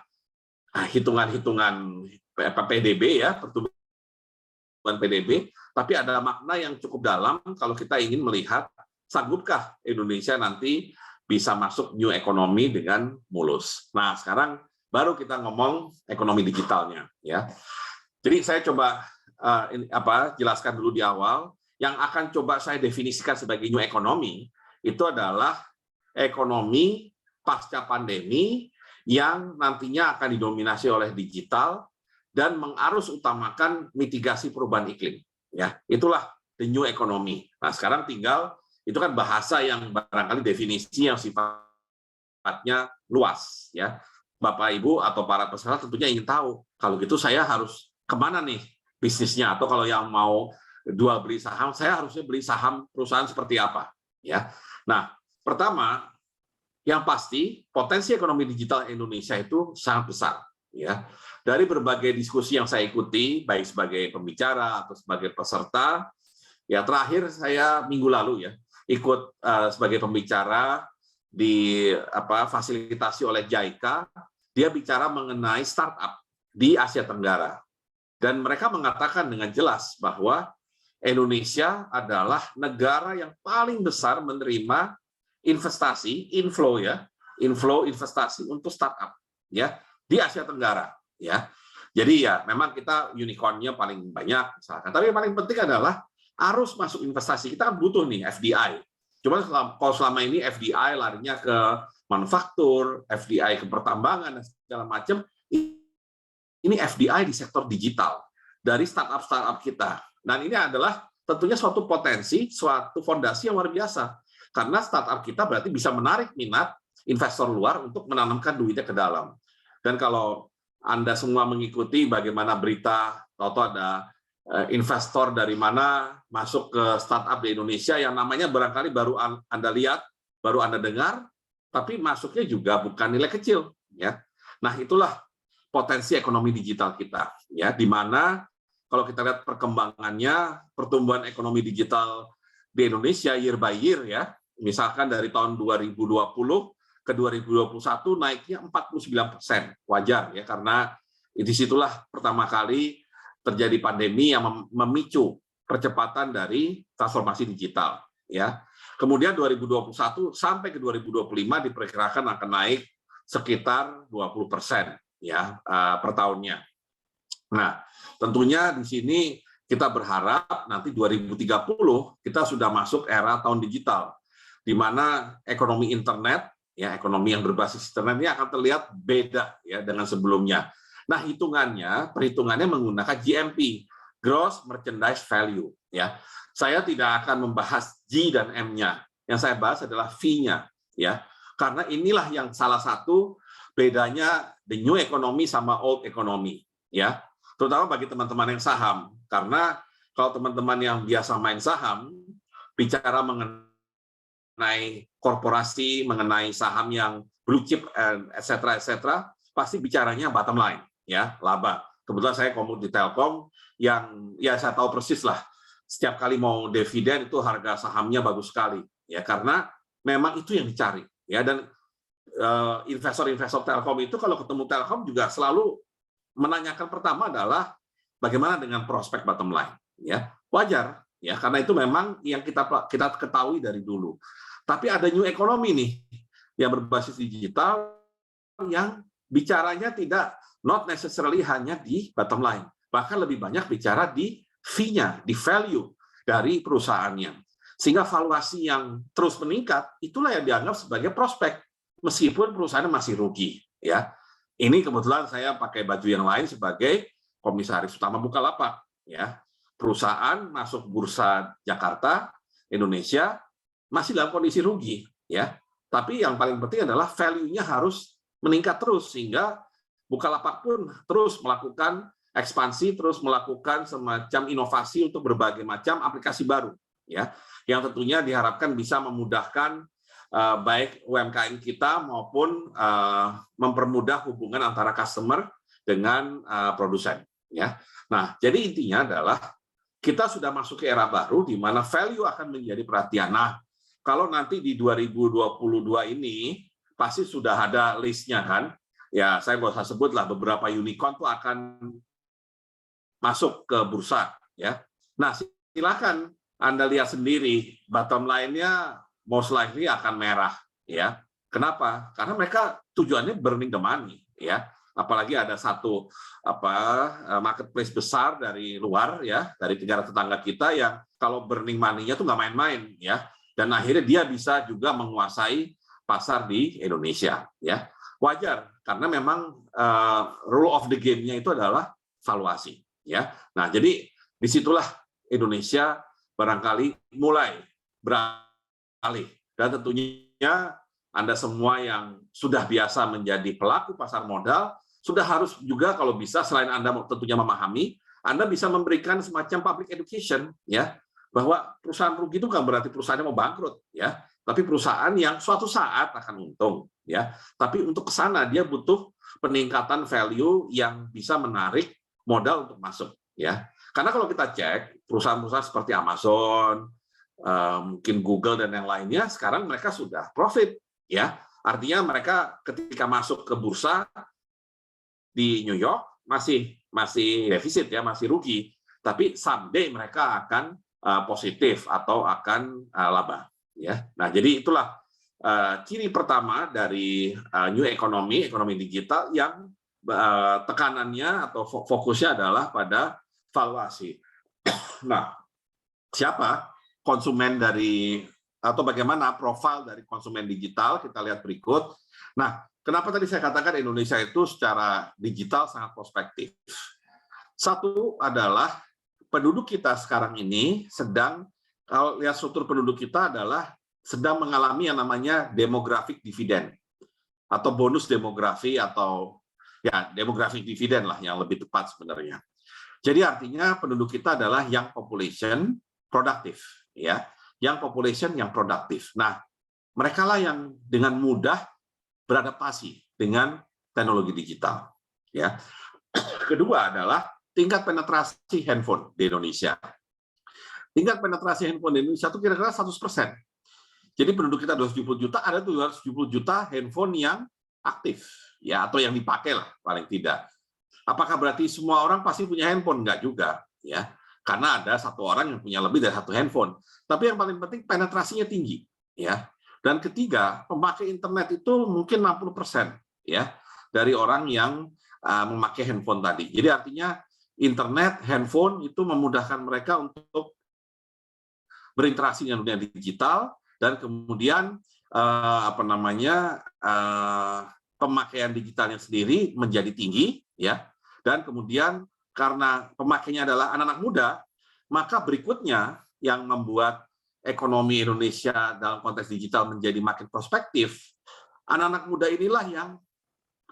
hitungan-hitungan PDB ya, pertumbuhan PDB, tapi ada makna yang cukup dalam kalau kita ingin melihat sanggupkah Indonesia nanti bisa masuk new economy dengan mulus. Nah, sekarang baru kita ngomong ekonomi digitalnya ya. Jadi saya coba jelaskan dulu di awal yang akan coba saya definisikan sebagai new economy itu adalah ekonomi pasca pandemi yang nantinya akan didominasi oleh digital dan mengarus utamakan mitigasi perubahan iklim. Ya, itulah the new economy. Nah, sekarang tinggal itu kan bahasa yang barangkali definisi yang sifatnya luas. Ya, Bapak Ibu atau para peserta tentunya ingin tahu. Kalau gitu saya harus kemana nih bisnisnya? Atau kalau yang mau jual beli saham, saya harusnya beli saham perusahaan seperti apa? Ya. Nah, pertama Yang pasti potensi ekonomi digital Indonesia itu sangat besar, ya. Dari berbagai diskusi yang saya ikuti, baik sebagai pembicara atau sebagai peserta, ya terakhir saya minggu lalu ya ikut sebagai pembicara di fasilitasi oleh JICA. Dia bicara mengenai startup di Asia Tenggara, dan mereka mengatakan dengan jelas bahwa Indonesia adalah negara yang paling besar menerima investasi, inflow investasi untuk startup ya di Asia Tenggara ya. Jadi ya memang kita unicorn-nya paling banyak misalkan. Tapi yang paling penting adalah arus masuk investasi. Kita kan butuh nih FDI. Cuma kalau selama ini FDI larinya ke manufaktur, FDI ke pertambangan dan segala macam, ini FDI di sektor digital dari startup kita. Dan ini adalah tentunya suatu potensi, suatu fondasi yang luar biasa. Karena startup kita berarti bisa menarik minat investor luar untuk menanamkan duitnya ke dalam. Dan kalau Anda semua mengikuti bagaimana berita, atau ada investor dari mana masuk ke startup di Indonesia yang namanya barangkali baru Anda lihat, baru Anda dengar, tapi masuknya juga bukan nilai kecil. Ya. Nah, itulah potensi ekonomi digital kita. Ya, di mana kalau kita lihat perkembangannya, pertumbuhan ekonomi digital di Indonesia year by year ya, misalkan dari tahun 2020 ke 2021 naiknya 49%, wajar ya, karena disitulah pertama kali terjadi pandemi yang memicu percepatan dari transformasi digital ya. Kemudian 2021 sampai ke 2025 diperkirakan akan naik sekitar 20% ya per tahunnya. Nah, tentunya di sini kita berharap nanti 2030 kita sudah masuk era tahun digital, di mana ekonomi internet, ya ekonomi yang berbasis internet ini akan terlihat beda ya dengan sebelumnya. Nah, perhitungannya menggunakan GMV, Gross Merchandise Value. Ya, saya tidak akan membahas G dan M-nya. Yang saya bahas adalah V-nya, ya. Karena inilah yang salah satu bedanya the new economy sama old economy, ya. Terutama bagi teman-teman yang saham, karena kalau teman-teman yang biasa main saham bicara mengenai korporasi, mengenai saham yang blue chip, etc., pasti bicaranya bottom line, ya, laba. Kebetulan saya komod di Telkom, yang ya saya tahu persis lah, setiap kali mau dividen itu harga sahamnya bagus sekali, ya, karena memang itu yang dicari, ya. Dan investor-investor Telkom itu kalau ketemu Telkom juga selalu menanyakan pertama adalah bagaimana dengan prospek bottom line, ya, wajar, ya, karena itu memang yang kita ketahui dari dulu. Tapi ada new economy nih yang berbasis digital yang bicaranya tidak not necessarily hanya di bottom line, bahkan lebih banyak bicara di fee-nya, di value dari perusahaannya. Sehingga valuasi yang terus meningkat itulah yang dianggap sebagai prospek meskipun perusahaannya masih rugi, ya. Ini kebetulan saya pakai baju yang lain sebagai komisaris utama Bukalapak, ya. Perusahaan masuk bursa Jakarta, Indonesia masih dalam kondisi rugi, ya. Tapi yang paling penting adalah value-nya harus meningkat terus sehingga Bukalapak pun terus melakukan ekspansi, terus melakukan semacam inovasi untuk berbagai macam aplikasi baru, ya. Yang tentunya diharapkan bisa memudahkan baik UMKM kita maupun mempermudah hubungan antara customer dengan produsen, ya. Nah, jadi intinya adalah kita sudah masuk ke era baru di mana value akan menjadi perhatian. Nah, kalau nanti di 2022 ini pasti sudah ada listnya kan, ya saya nggak usah sebutlah beberapa unicorn tuh akan masuk ke bursa, ya. Nah, silakan Anda lihat sendiri bottom line-nya most likely akan merah, ya. Kenapa? Karena mereka tujuannya burning the money, ya. Apalagi ada satu marketplace besar dari luar, ya, dari negara tetangga kita yang kalau burning money-nya tuh nggak main-main, ya. Dan akhirnya dia bisa juga menguasai pasar di Indonesia, ya. Wajar karena memang rule of the game-nya itu adalah valuasi, ya. Nah, jadi disitulah Indonesia barangkali mulai beralih. Dan tentunya Anda semua yang sudah biasa menjadi pelaku pasar modal, sudah harus juga kalau bisa, selain Anda tentunya memahami, Anda bisa memberikan semacam public education, ya, bahwa perusahaan rugi itu bukan berarti perusahaannya mau bangkrut, ya. tapi perusahaan yang suatu saat akan untung, ya. Tapi untuk ke sana dia butuh peningkatan value yang bisa menarik modal untuk masuk, ya. Karena kalau kita cek perusahaan-perusahaan seperti Amazon, mungkin Google dan yang lainnya, sekarang mereka sudah profit, ya. Artinya mereka ketika masuk ke bursa di New York masih defisit, ya, masih rugi. Tapi someday mereka akan positif atau akan laba, ya. Nah, jadi itulah ciri pertama dari new economy digital yang tekanannya atau fokusnya adalah pada valuasi. Nah, siapa konsumen dari atau bagaimana profil dari konsumen digital, kita lihat berikut. Nah, kenapa tadi saya katakan Indonesia itu secara digital sangat prospektif? Satu adalah penduduk kita sekarang ini sedang, kalau lihat struktur penduduk kita adalah sedang mengalami yang namanya demographic dividend atau bonus demografi atau ya demographic dividend lah yang lebih tepat sebenarnya. Jadi artinya penduduk kita adalah young population produktif, ya, young population yang produktif. Nah, mereka lah yang dengan mudah beradaptasi dengan teknologi digital, ya. Kedua adalah tingkat penetrasi handphone di Indonesia. Tingkat penetrasi handphone di Indonesia itu kira-kira 100%. Jadi penduduk kita 270 juta, ada 270 juta handphone yang aktif, ya, atau yang dipakai lah paling tidak. Apakah berarti semua orang pasti punya handphone? Enggak juga, ya. Karena ada satu orang yang punya lebih dari satu handphone. Tapi yang paling penting penetrasinya tinggi, ya. Dan ketiga, pemakai internet itu mungkin 60%, ya, dari orang yang memakai handphone tadi. Jadi artinya internet, handphone itu memudahkan mereka untuk berinteraksi dengan dunia digital dan kemudian pemakaian digitalnya sendiri menjadi tinggi, ya. Dan kemudian karena pemakainya adalah anak-anak muda, maka berikutnya yang membuat ekonomi Indonesia dalam konteks digital menjadi makin prospektif, anak-anak muda inilah yang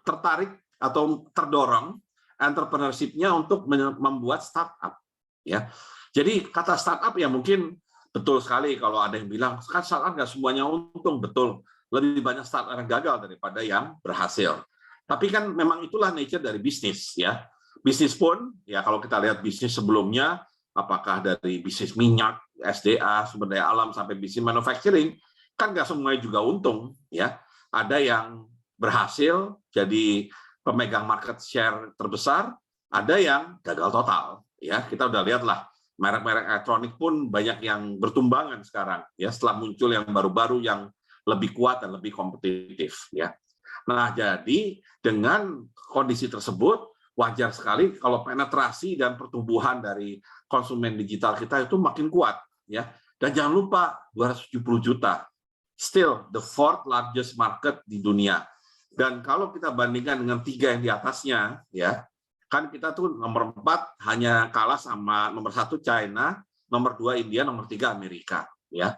tertarik atau terdorong entrepreneurship-nya untuk membuat startup, ya. Jadi kata startup ya mungkin betul sekali kalau ada yang bilang kan startup nggak semuanya untung, betul. Lebih banyak startup yang gagal daripada yang berhasil. Tapi kan memang itulah nature dari bisnis, ya. Bisnis pun ya kalau kita lihat bisnis sebelumnya, apakah dari bisnis minyak, SDA, sumber daya alam sampai bisnis manufacturing, kan nggak semuanya juga untung, ya. Ada yang berhasil jadi pemegang market share terbesar, ada yang gagal total, ya. Kita udah lihatlah merek-merek elektronik pun banyak yang bertumbangan sekarang, ya, setelah muncul yang baru-baru yang lebih kuat dan lebih kompetitif, ya. Nah, jadi dengan kondisi tersebut wajar sekali kalau penetrasi dan pertumbuhan dari konsumen digital kita itu makin kuat, ya. Dan jangan lupa 270 juta, still the fourth largest market di dunia. Dan kalau kita bandingkan dengan 3 yang di atasnya, ya, kan kita tuh nomor 4 hanya kalah sama nomor 1 China, nomor 2 India, nomor 3 Amerika, ya.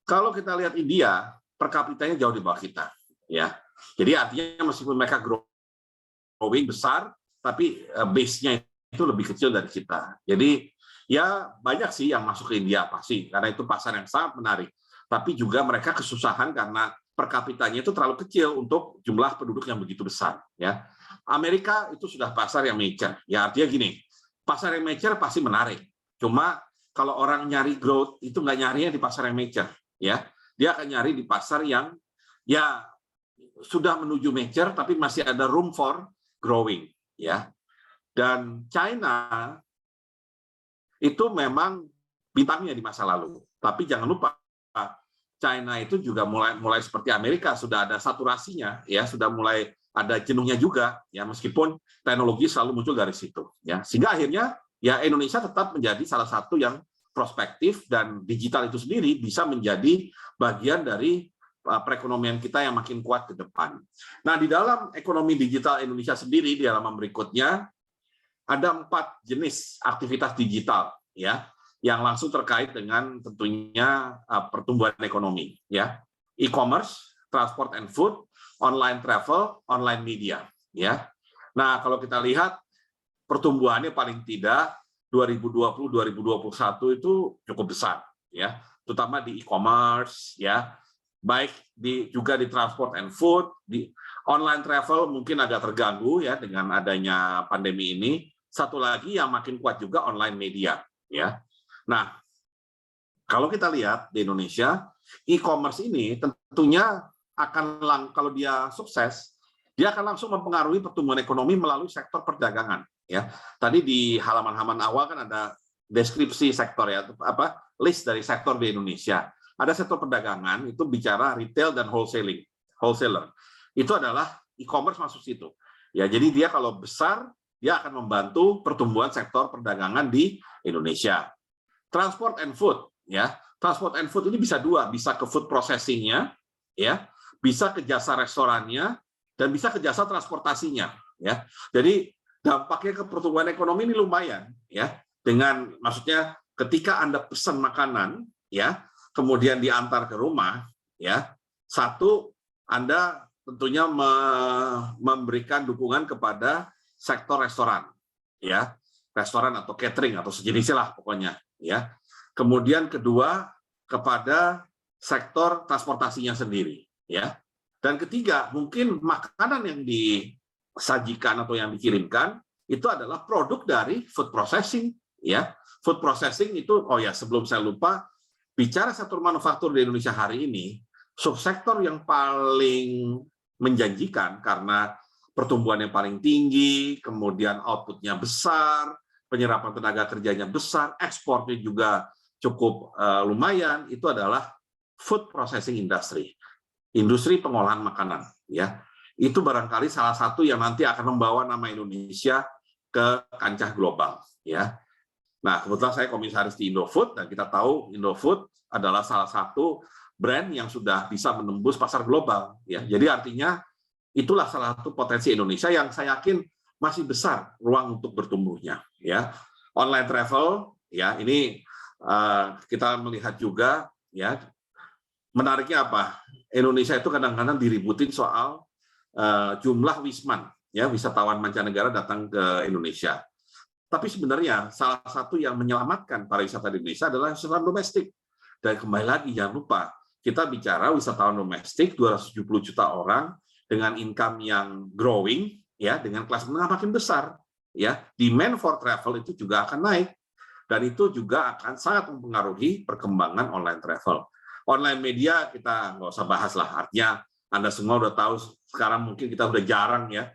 Kalau kita lihat India, per kapitanya jauh di bawah kita, ya. Jadi artinya meskipun mereka growing besar, tapi base-nya itu lebih kecil dari kita. Jadi ya banyak sih yang masuk ke India pasti, karena itu pasar yang sangat menarik. Tapi juga mereka kesusahan karena per kapitanya itu terlalu kecil untuk jumlah penduduk yang begitu besar, ya. Amerika itu sudah pasar yang mature. Ya artinya gini, pasar yang mature pasti menarik. Cuma kalau orang nyari growth itu nggak nyarinya di pasar yang mature, ya. Dia akan nyari di pasar yang ya sudah menuju mature tapi masih ada room for growing, ya. Dan China itu memang bintangnya di masa lalu. Tapi jangan lupa China itu juga mulai seperti Amerika, sudah ada saturasinya, ya, sudah mulai ada jenuhnya juga, ya, meskipun teknologi selalu muncul dari situ, ya. Sehingga akhirnya ya Indonesia tetap menjadi salah satu yang prospektif dan digital itu sendiri bisa menjadi bagian dari perekonomian kita yang makin kuat ke depan. Nah, di dalam ekonomi digital Indonesia sendiri di halaman berikutnya ada 4 jenis aktivitas digital, ya, yang langsung terkait dengan tentunya pertumbuhan ekonomi, ya. E-commerce, transport and food, online travel, online media, ya. Nah, kalau kita lihat pertumbuhannya paling tidak 2020-2021 itu cukup besar, ya. terutama di e-commerce, ya, baik juga di transport and food, di online travel mungkin agak terganggu ya dengan adanya pandemi ini. Satu lagi yang makin kuat juga online media, ya. Nah, kalau kita lihat di Indonesia, e-commerce ini tentunya akan kalau dia sukses, dia akan langsung mempengaruhi pertumbuhan ekonomi melalui sektor perdagangan, ya. Tadi di halaman-halaman awal kan ada deskripsi sektor ya, list dari sektor di Indonesia. Ada sektor perdagangan itu bicara retail dan wholesaler. Itu adalah e-commerce masuk situ. Ya, jadi dia kalau besar dia akan membantu pertumbuhan sektor perdagangan di Indonesia. Transport and food, ya. Transport and food ini bisa dua, bisa ke food processing-nya, ya, bisa ke jasa restorannya, dan bisa ke jasa transportasinya, ya. Jadi dampaknya ke pertumbuhan ekonomi ini lumayan, ya. Dengan maksudnya ketika Anda pesan makanan, ya, kemudian diantar ke rumah, ya, satu Anda tentunya memberikan dukungan kepada sektor restoran, ya, restoran atau catering atau sejenisnya lah pokoknya, ya. Kemudian kedua kepada sektor transportasinya sendiri, ya. Dan ketiga mungkin makanan yang disajikan atau yang dikirimkan itu adalah produk dari food processing, ya. Food processing itu, oh ya sebelum saya lupa, bicara sektor manufaktur di Indonesia hari ini, subsektor yang paling menjanjikan karena pertumbuhan yang paling tinggi, kemudian output-nya besar, penyerapan tenaga kerjanya besar, ekspornya juga cukup lumayan, itu adalah food processing industry, industri pengolahan makanan, ya. Itu barangkali salah satu yang nanti akan membawa nama Indonesia ke kancah global, ya. Nah, kebetulan saya komisaris di Indofood, dan kita tahu Indofood adalah salah satu brand yang sudah bisa menembus pasar global, ya. Jadi artinya itulah salah satu potensi Indonesia yang saya yakin masih besar ruang untuk bertumbuhnya, ya. Online travel, ya, ini kita melihat juga, ya, menariknya apa? Indonesia itu kadang-kadang diributin soal jumlah wisman, ya, wisatawan mancanegara datang ke Indonesia. Tapi sebenarnya salah satu yang menyelamatkan pariwisata di Indonesia adalah wisatawan domestik. Dan kembali lagi jangan lupa, kita bicara wisatawan domestik 270 juta orang dengan income yang growing, ya, dengan kelas menengah makin besar, ya. Demand for travel itu juga akan naik, dan itu juga akan sangat mempengaruhi perkembangan online travel. Online media kita nggak usah bahas lah, artinya Anda semua udah tahu sekarang mungkin kita udah jarang ya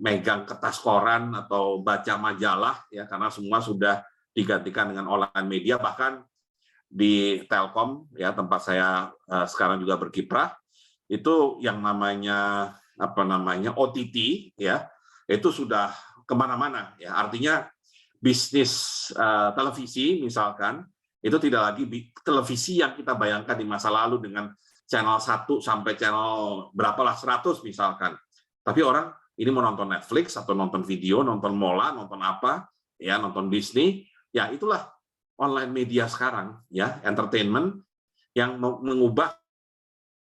megang kertas koran atau baca majalah, ya, karena semua sudah digantikan dengan online media. Bahkan di Telkom, ya, tempat saya sekarang juga berkiprah, itu yang namanya OTT, ya, itu sudah kemana-mana, ya. Artinya bisnis televisi misalkan itu tidak lagi televisi yang kita bayangkan di masa lalu dengan channel 1 sampai channel berapalah 100 misalkan, tapi orang ini mau nonton Netflix atau nonton video, nonton Mola, nonton apa, ya, nonton Disney, ya, itulah online media sekarang, ya, entertainment yang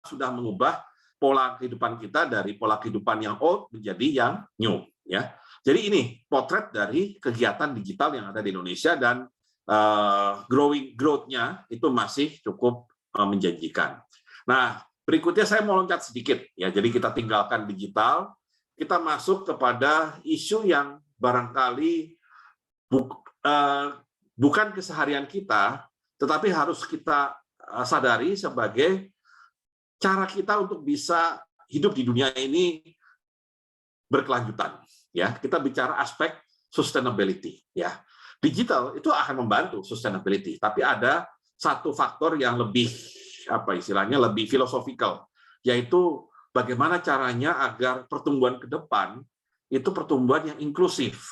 sudah mengubah pola kehidupan kita dari pola kehidupan yang old menjadi yang new, ya. Jadi ini potret dari kegiatan digital yang ada di Indonesia, dan growth-nya itu masih cukup menjanjikan. Nah, berikutnya saya mau loncat sedikit, ya. Jadi kita tinggalkan digital, kita masuk kepada isu yang barangkali bukan keseharian kita, tetapi harus kita sadari sebagai cara kita untuk bisa hidup di dunia ini berkelanjutan, ya. Kita bicara aspek sustainability, ya. Digital itu akan membantu sustainability, tapi ada satu faktor yang lebih lebih filosofikal, yaitu bagaimana caranya agar pertumbuhan ke depan itu pertumbuhan yang inklusif.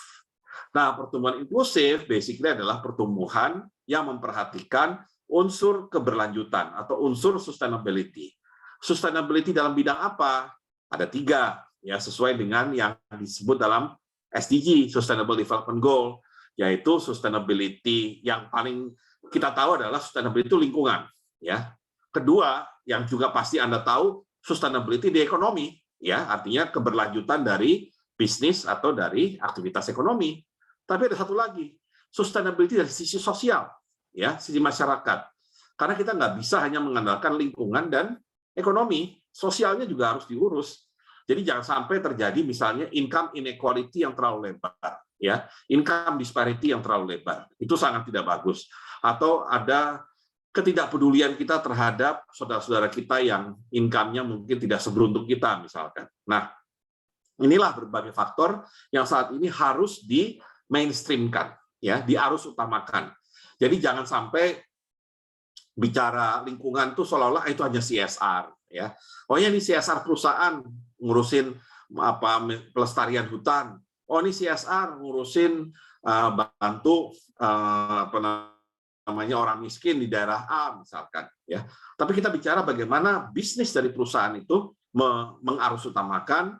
Nah, pertumbuhan inklusif basically adalah pertumbuhan yang memperhatikan unsur keberlanjutan atau unsur sustainability. Sustainability dalam bidang apa? Ada 3, ya, sesuai dengan yang disebut dalam SDG, Sustainable Development Goal, yaitu sustainability yang paling kita tahu adalah sustainability itu lingkungan, ya. Kedua, yang juga pasti Anda tahu, sustainability di ekonomi, ya, artinya keberlanjutan dari bisnis atau dari aktivitas ekonomi. Tapi ada satu lagi, sustainability dari sisi sosial, ya, sisi masyarakat. Karena kita nggak bisa hanya mengandalkan lingkungan dan ekonomi, sosialnya juga harus diurus. Jadi jangan sampai terjadi misalnya income inequality yang terlalu lebar, ya, income disparity yang terlalu lebar. Itu sangat tidak bagus. Atau ada ketidakpedulian kita terhadap saudara-saudara kita yang income-nya mungkin tidak seberuntung kita misalkan. Nah, inilah berbagai faktor yang saat ini harus di mainstreamkan, ya, diarus utamakan. Jadi jangan sampai bicara lingkungan itu seolah-olah itu hanya CSR, ya. Oh ya, ini CSR perusahaan ngurusin pelestarian hutan. Oh, ini CSR ngurusin bantu orang miskin di daerah A misalkan, ya. Tapi kita bicara bagaimana bisnis dari perusahaan itu mengarus utamakan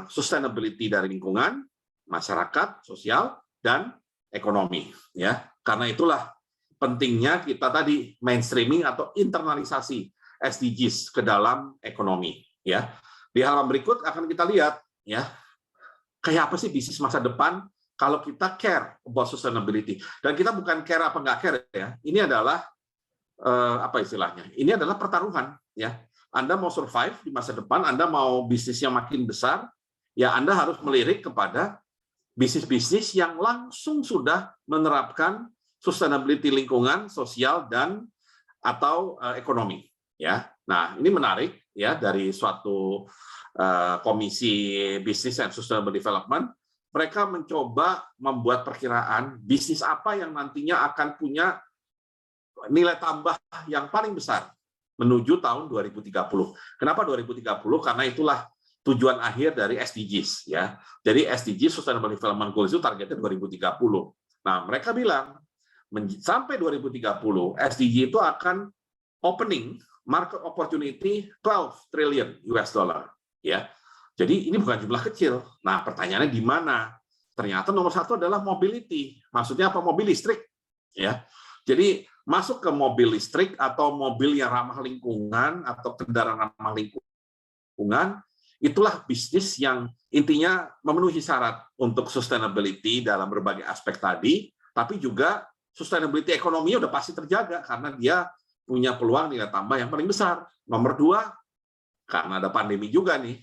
sustainability dari lingkungan, masyarakat, sosial, dan ekonomi, ya. Karena itulah pentingnya kita tadi mainstreaming atau internalisasi SDGs ke dalam ekonomi, ya. Di halaman berikut akan kita lihat, ya, kayak apa sih bisnis masa depan kalau kita care about sustainability. Dan kita bukan care apa nggak care, ya. Ini adalah apa istilahnya? Ini adalah pertaruhan, ya. Anda mau survive di masa depan, Anda mau bisnisnya makin besar, ya Anda harus melirik kepada bisnis-bisnis yang langsung sudah menerapkan sustainability lingkungan, sosial, dan atau ekonomi, ya. Nah, ini menarik, ya, dari suatu komisi Business and Sustainable Development. Mereka mencoba membuat perkiraan bisnis apa yang nantinya akan punya nilai tambah yang paling besar menuju tahun 2030. Kenapa 2030? Karena itulah tujuan akhir dari SDGs, ya. Jadi SDGs Sustainable Development Goals itu targetnya 2030. Nah, mereka bilang sampai 2030 SDG itu akan opening market opportunity 12 trillion US dollar, ya. Jadi ini bukan jumlah kecil. Nah, pertanyaannya di mana? Ternyata nomor satu adalah mobility. Maksudnya apa? Mobil listrik, ya. Jadi masuk ke mobil listrik atau mobil yang ramah lingkungan atau kendaraan ramah lingkungan, itulah bisnis yang intinya memenuhi syarat untuk sustainability dalam berbagai aspek tadi, tapi juga sustainability ekonomi udah pasti terjaga karena dia punya peluang nilai tambah yang paling besar. Nomor dua, karena ada pandemi juga nih,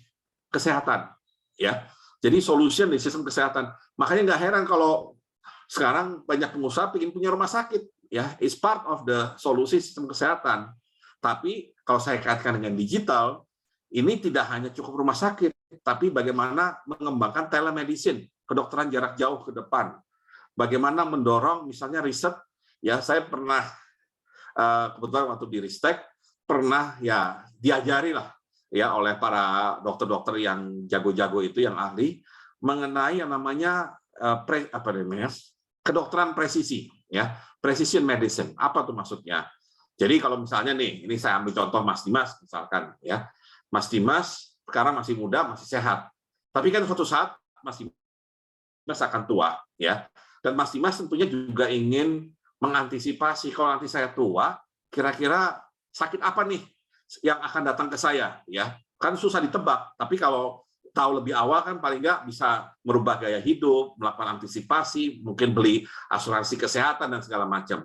kesehatan, ya. Jadi solution di sistem kesehatan. Makanya nggak heran kalau sekarang banyak pengusaha ingin punya rumah sakit, ya. It's part of the solusi sistem kesehatan. Tapi kalau saya kaitkan dengan digital, ini tidak hanya cukup rumah sakit, tapi bagaimana mengembangkan telemedicine, kedokteran jarak jauh ke depan. Bagaimana mendorong misalnya riset, ya. Saya pernah kebetulan waktu di Ristek pernah, ya, diajari lah, ya, oleh para dokter-dokter yang jago-jago itu, yang ahli mengenai yang namanya kedokteran presisi, ya, precision medicine. Apa tuh maksudnya? Jadi kalau misalnya nih, ini saya ambil contoh Mas Dimas misalkan, ya. Mas Dimas sekarang masih muda, masih sehat. Tapi kan suatu saat Mas Dimas akan tua, ya. Dan Mas Dimas tentunya juga ingin mengantisipasi, kalau nanti saya tua, kira-kira sakit apa nih yang akan datang ke saya, ya. Kan susah ditebak, tapi kalau tahu lebih awal kan paling nggak bisa merubah gaya hidup, melakukan antisipasi, mungkin beli asuransi kesehatan dan segala macam.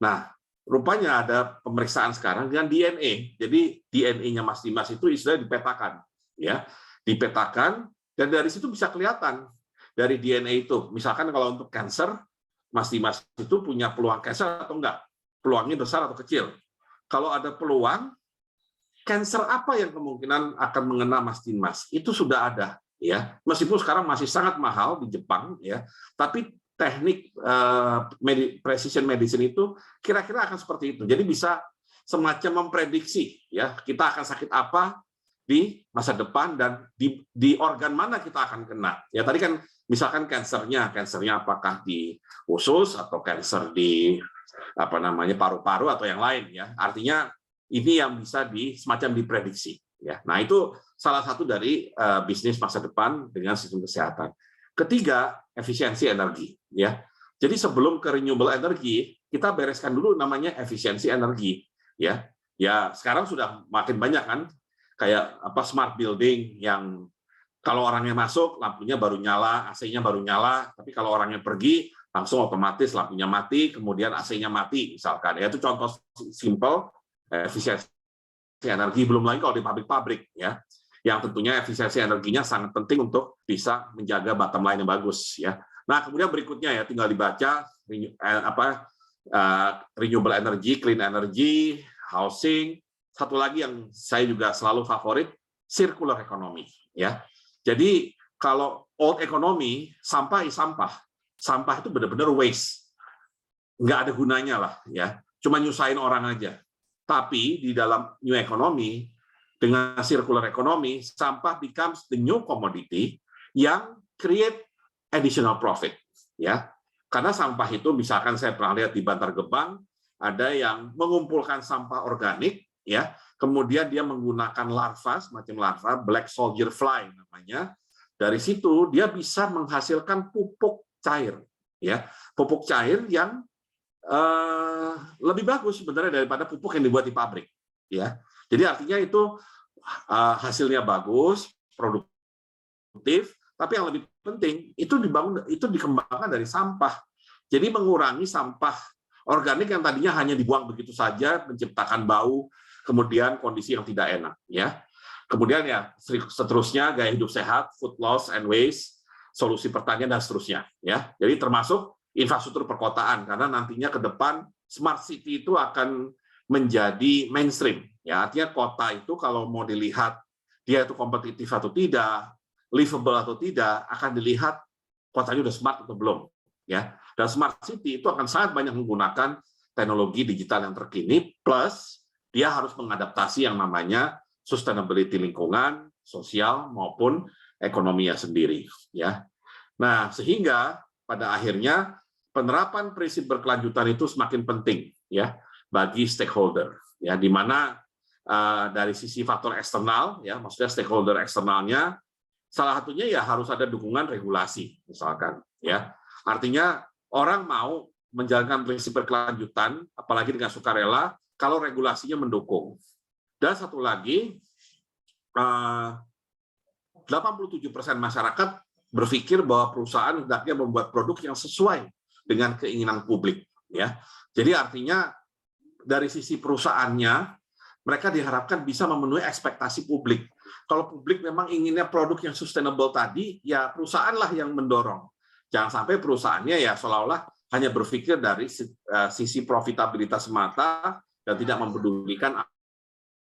Nah, rupanya ada pemeriksaan sekarang dengan DNA. Jadi DNA-nya Mas Dimas itu istilahnya dipetakan, ya. Dipetakan dan dari situ bisa kelihatan dari DNA itu. Misalkan kalau untuk kanker, Mas Dimas itu punya peluang kanker atau enggak? Peluangnya besar atau kecil? Kalau ada peluang, kanker apa yang kemungkinan akan mengena Mas Dimas? Itu sudah ada, ya. Meskipun sekarang masih sangat mahal di Jepang, ya. Tapi teknik precision medicine itu kira-kira akan seperti itu. Jadi bisa semacam memprediksi, ya, kita akan sakit apa di masa depan dan di organ mana kita akan kena. Ya, tadi kan misalkan kansernya apakah di usus atau kanker di paru-paru atau yang lain, ya. Artinya ini yang bisa semacam diprediksi, ya. Nah, itu salah satu dari bisnis masa depan dengan sistem kesehatan. Ketiga, efisiensi energi, ya. Jadi sebelum ke renewable energy, kita bereskan dulu namanya efisiensi energi, ya. Ya, sekarang sudah makin banyak kan kayak smart building yang kalau orangnya masuk lampunya baru nyala, AC-nya baru nyala, tapi kalau orangnya pergi langsung otomatis lampunya mati, kemudian AC-nya mati misalkan. Ya, itu contoh simple efisiensi energi, belum lagi kalau di pabrik-pabrik ya, yang tentunya efisiensi energinya sangat penting untuk bisa menjaga bottom line yang bagus ya. Nah, kemudian berikutnya ya tinggal dibaca renewable energy, clean energy, housing. Satu lagi yang saya juga selalu favorit, circular economy ya. Jadi kalau old economy, sampah is sampah. Sampah itu benar-benar waste. Nggak ada gunanya lah ya. Cuma nyusahin orang aja. Tapi di dalam new economy, dengan circular economy, sampah becomes the new commodity yang create additional profit. Ya, karena sampah itu, misalkan saya pernah lihat di Bantar Gebang, ada yang mengumpulkan sampah organik, ya, kemudian dia menggunakan larva, semacam larva, black soldier fly namanya. Dari situ dia bisa menghasilkan pupuk cair, ya, pupuk cair yang lebih bagus sebenarnya daripada pupuk yang dibuat di pabrik, ya. Jadi artinya itu hasilnya bagus, produktif, tapi yang lebih penting itu dikembangkan dari sampah. Jadi mengurangi sampah organik yang tadinya hanya dibuang begitu saja, menciptakan bau, kemudian kondisi yang tidak enak, ya. Kemudian ya seterusnya gaya hidup sehat, food loss and waste, solusi pertanian dan seterusnya, ya. Jadi termasuk infrastruktur perkotaan, karena nantinya ke depan smart city itu akan menjadi mainstream. Ya, artinya kota itu kalau mau dilihat dia itu kompetitif atau tidak, livable atau tidak, akan dilihat kotanya udah smart atau belum. Ya, dan smart city itu akan sangat banyak menggunakan teknologi digital yang terkini, plus dia harus mengadaptasi yang namanya sustainability lingkungan, sosial maupun ekonominya sendiri. Ya, nah sehingga pada akhirnya penerapan prinsip berkelanjutan itu semakin penting ya bagi stakeholder ya, di mana dari sisi faktor eksternal ya, maksudnya stakeholder eksternalnya salah satunya ya harus ada dukungan regulasi misalkan ya. Artinya orang mau menjalankan prinsip berkelanjutan apalagi dengan sukarela kalau regulasinya mendukung. Dan satu lagi 87% masyarakat berpikir bahwa perusahaan hendaknya membuat produk yang sesuai dengan keinginan publik, ya. Jadi artinya dari sisi perusahaannya mereka diharapkan bisa memenuhi ekspektasi publik. Kalau publik memang inginnya produk yang sustainable tadi, ya perusahaanlah yang mendorong. Jangan sampai perusahaannya ya seolah-olah hanya berpikir dari sisi profitabilitas semata dan tidak mempedulikan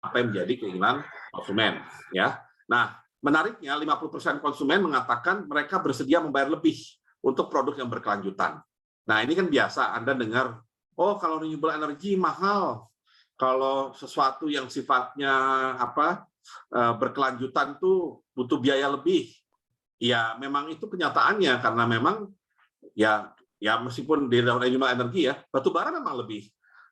apa yang menjadi keinginan konsumen, ya. Nah, menariknya 50% konsumen mengatakan mereka bersedia membayar lebih untuk produk yang berkelanjutan. Nah, ini kan biasa Anda dengar, oh kalau renewable energy mahal, kalau sesuatu yang sifatnya berkelanjutan tuh butuh biaya lebih. Ya, memang itu kenyataannya karena memang ya meskipun di dalam renewable energy ya, batu bara memang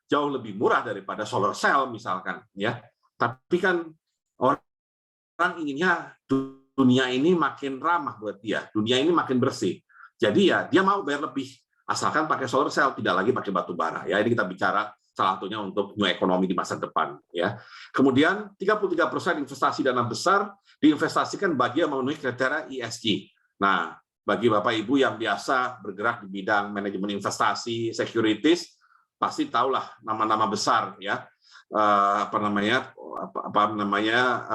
jauh lebih murah daripada solar cell misalkan, ya. Tapi kan orang inginnya dunia ini makin ramah buat dia, dunia ini makin bersih. Jadi ya dia mau bayar lebih. Asalkan pakai solar cell, tidak lagi pakai batu bara. Ya, ini kita bicara salah satunya untuk new economy di masa depan. Ya. Kemudian 33% investasi dana besar diinvestasikan bagi yang memenuhi kriteria ESG. Nah, bagi Bapak Ibu yang biasa bergerak di bidang manajemen investasi, securities, pasti tahulah nama-nama besar ya.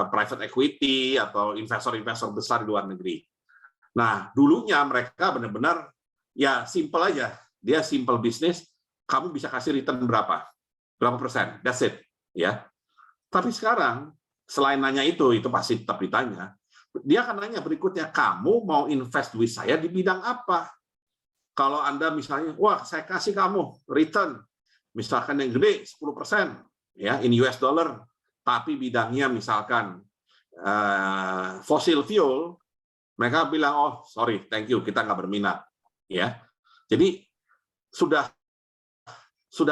Private equity atau investor-investor besar di luar negeri. Nah, dulunya mereka benar-benar ya simple aja, dia simple bisnis, kamu bisa kasih return berapa persen, that's it, ya. Tapi sekarang selain nanya itu pasti tetap ditanya, dia akan nanya berikutnya, kamu mau invest duit saya di bidang apa? Kalau Anda misalnya, wah saya kasih kamu return, misalkan yang gede 10%, ya in US dollar, tapi bidangnya misalkan fossil fuel, mereka bilang, oh sorry, thank you, kita nggak berminat. Ya, jadi sudah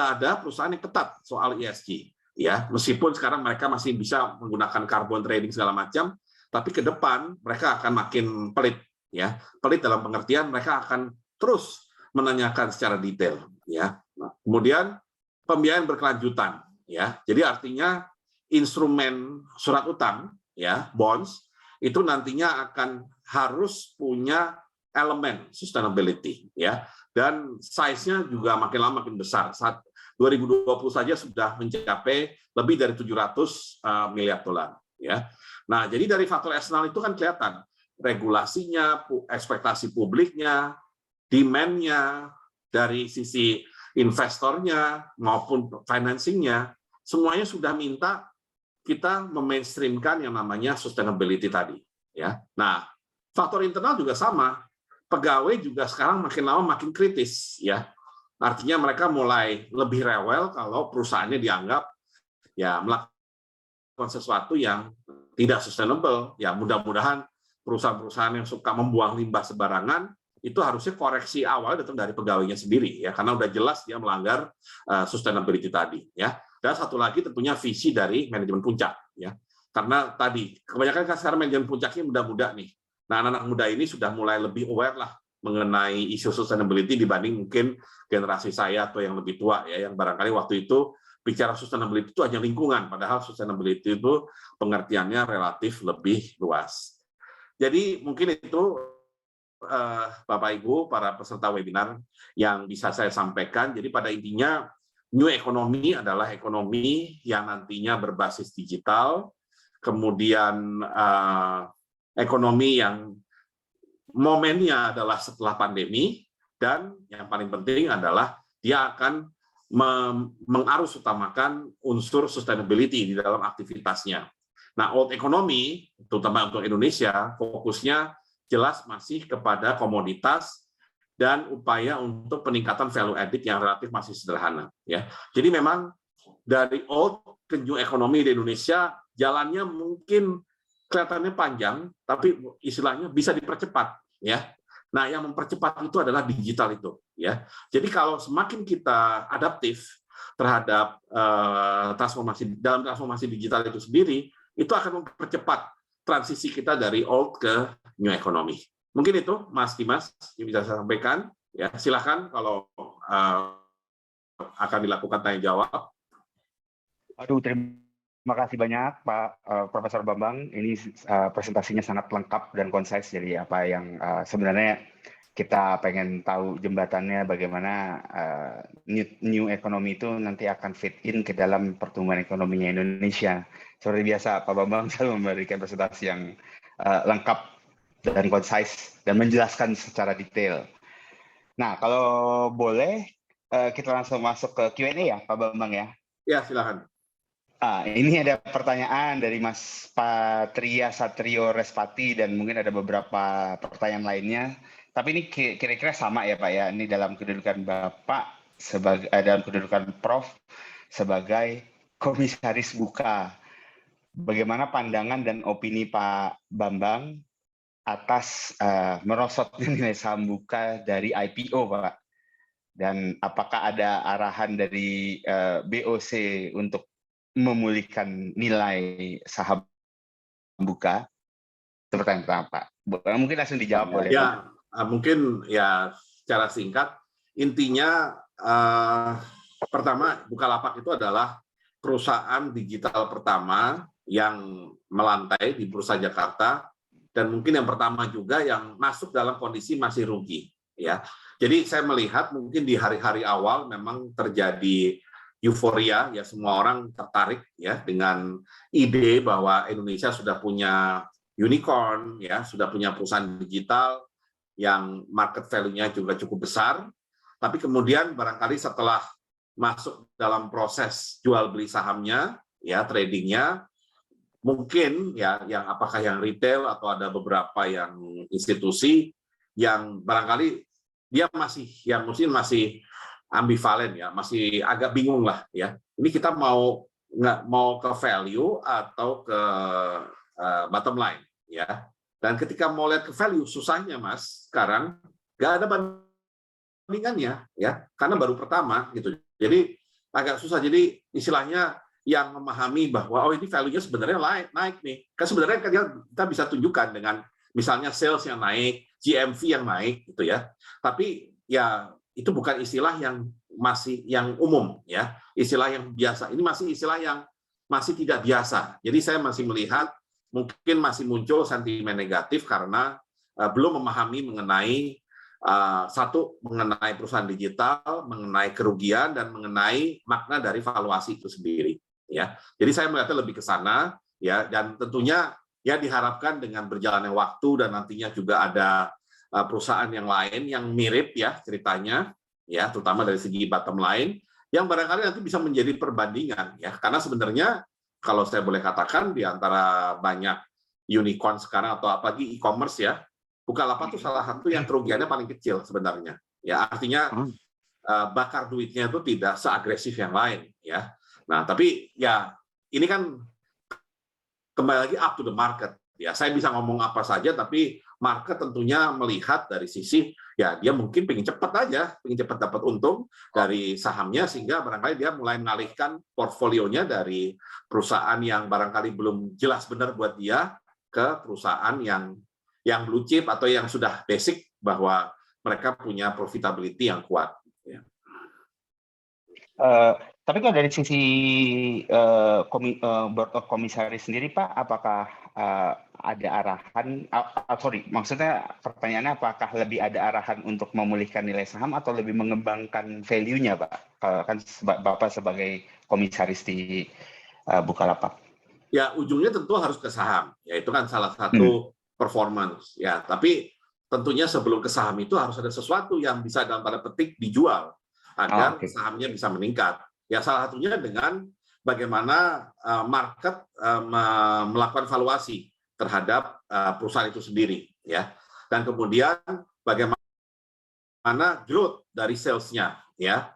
ada perusahaan yang ketat soal ESG, ya. Meskipun sekarang mereka masih bisa menggunakan carbon trading segala macam, tapi ke depan mereka akan makin pelit, ya. Pelit dalam pengertian mereka akan terus menanyakan secara detail, ya. Nah, kemudian pembiayaan berkelanjutan, ya. Jadi artinya instrumen surat utang, ya, bonds itu nantinya akan harus punya elemen sustainability, ya. dan size-nya juga makin lama makin besar. Saat 2020 saja sudah mencapai lebih dari 700 miliar dolar. Ya. Nah, jadi dari faktor eksternal itu kan kelihatan regulasinya, ekspektasi publiknya, demand-nya, dari sisi investornya maupun financing-nya, semuanya sudah minta kita memainstreamkan yang namanya sustainability tadi. Ya. Nah, faktor internal juga sama. Pegawai juga sekarang makin lama makin kritis. Ya. Artinya mereka mulai lebih rewel kalau perusahaannya dianggap ya melakukan sesuatu yang tidak sustainable. Ya, mudah-mudahan perusahaan-perusahaan yang suka membuang limbah sembarangan itu harusnya koreksi awal datang dari pegawainya sendiri, ya, karena udah jelas dia melanggar sustainability tadi, ya. Dan satu lagi tentunya visi dari manajemen puncak, ya, karena tadi kebanyakan kan sekarang manajemen puncaknya muda-muda nih. Nah, anak-anak muda ini sudah mulai lebih aware lah mengenai isu sustainability dibanding mungkin generasi saya atau yang lebih tua, ya, yang barangkali waktu itu bicara sustainability itu hanya lingkungan, padahal sustainability itu pengertiannya relatif lebih luas. Jadi mungkin itu Bapak Ibu para peserta webinar yang bisa saya sampaikan. Jadi pada intinya new economy adalah ekonomi yang nantinya berbasis digital, kemudian ekonomi yang momennya adalah setelah pandemi, dan yang paling penting adalah dia akan mengarus utamakan unsur sustainability di dalam aktivitasnya. Nah, old economy, terutama untuk Indonesia, fokusnya jelas masih kepada komoditas dan upaya untuk peningkatan value added yang relatif masih sederhana. Ya, jadi memang dari old ke new economy di Indonesia jalannya mungkin kelihatannya panjang, tapi istilahnya bisa dipercepat. Ya, nah yang mempercepat itu adalah digital itu. Ya, jadi kalau semakin kita adaptif terhadap transformasi digital itu sendiri, itu akan mempercepat transisi kita dari old ke new economy. Mungkin itu, Mas Dimas, yang bisa saya sampaikan. Ya, silakan kalau akan dilakukan tanya jawab. Aduh, terima kasih banyak Pak Profesor Bambang. Ini presentasinya sangat lengkap dan concise. Jadi apa yang sebenarnya kita pengen tahu jembatannya bagaimana new economy itu nanti akan fit in ke dalam pertumbuhan ekonominya Indonesia. Seperti biasa, Pak Bambang selalu memberikan presentasi yang lengkap dan concise dan menjelaskan secara detail. Nah, kalau boleh kita langsung masuk ke Q&A ya, Pak Bambang ya. Ya, silakan. Ini ada pertanyaan dari Mas Patria Satrio Respati dan mungkin ada beberapa pertanyaan lainnya. Tapi ini kira-kira sama ya Pak ya. Ini dalam kedudukan Bapak sebagai dalam kedudukan Prof sebagai Komisaris Buka. Bagaimana pandangan dan opini Pak Bambang atas merosotnya nilai saham Buka dari IPO, Pak? Dan apakah ada arahan dari BOC untuk memulihkan nilai saham Buka? Itu pertanyaan pertama, Pak. Mungkin langsung dijawab boleh. Ya, mungkin ya secara singkat, intinya pertama Bukalapak itu adalah perusahaan digital pertama yang melantai di Bursa Jakarta dan mungkin yang pertama juga yang masuk dalam kondisi masih rugi. Ya, jadi saya melihat mungkin di hari-hari awal memang terjadi euforia, ya semua orang tertarik ya dengan ide bahwa Indonesia sudah punya unicorn, ya sudah punya perusahaan digital yang market value-nya juga cukup besar. Tapi kemudian barangkali setelah masuk dalam proses jual beli sahamnya, ya tradingnya, mungkin ya yang apakah yang retail atau ada beberapa yang institusi yang barangkali dia masih yang mungkin masih ambivalen ya, masih agak bingung lah ya. Ini kita mau ke value atau ke bottom line ya. Dan ketika mau lihat ke value susahnya Mas, sekarang nggak ada bandingannya ya, karena baru pertama gitu. Jadi agak susah. Jadi istilahnya yang memahami bahwa oh ini value-nya sebenarnya naik nih. Kan sebenarnya kita bisa tunjukkan dengan misalnya sales yang naik, GMV yang naik gitu ya. Tapi ya itu bukan istilah yang masih yang umum ya. Istilah yang biasa. Ini masih istilah yang masih tidak biasa. Jadi saya masih melihat mungkin masih muncul sentimen negatif karena belum memahami mengenai Satu, mengenai perusahaan digital, mengenai kerugian, dan mengenai makna dari valuasi itu sendiri. Ya, jadi saya melihatnya lebih ke sana, ya, dan tentunya ya diharapkan dengan berjalannya waktu dan nantinya juga ada perusahaan yang lain yang mirip ya ceritanya, ya, terutama dari segi bottom line, yang barangkali nanti bisa menjadi perbandingan, ya, karena sebenarnya kalau saya boleh katakan di antara banyak unicorn sekarang atau apalagi e-commerce ya, Bukalapak itu salah satu yang kerugiannya paling kecil sebenarnya. Ya, artinya bakar duitnya itu tidak seagresif yang lain, ya. Nah, tapi ya ini kan kembali lagi up to the market. Ya, saya bisa ngomong apa saja, tapi market tentunya melihat dari sisi ya dia mungkin pengen cepat aja, pengen cepat dapat untung dari sahamnya sehingga barangkali dia mulai mengalihkan portfolionya dari perusahaan yang barangkali belum jelas benar buat dia ke perusahaan yang blue chip atau yang sudah basic bahwa mereka punya profitability yang kuat. Ya. Tapi kalau dari sisi board of komisaris sendiri, Pak, apakah ada arahan? Maksudnya pertanyaannya apakah lebih ada arahan untuk memulihkan nilai saham atau lebih mengembangkan value-nya, Pak? Kan Bapak sebagai komisaris di Bukalapak. Ya, ujungnya tentu harus ke saham. Ya, itu kan salah satu performance. Ya, tapi tentunya sebelum ke saham itu harus ada sesuatu yang bisa dalam tanda petik dijual agar sahamnya bisa meningkat. Ya, salah satunya dengan bagaimana market melakukan valuasi terhadap perusahaan itu sendiri, ya. Dan kemudian bagaimana growth dari sales-nya, ya.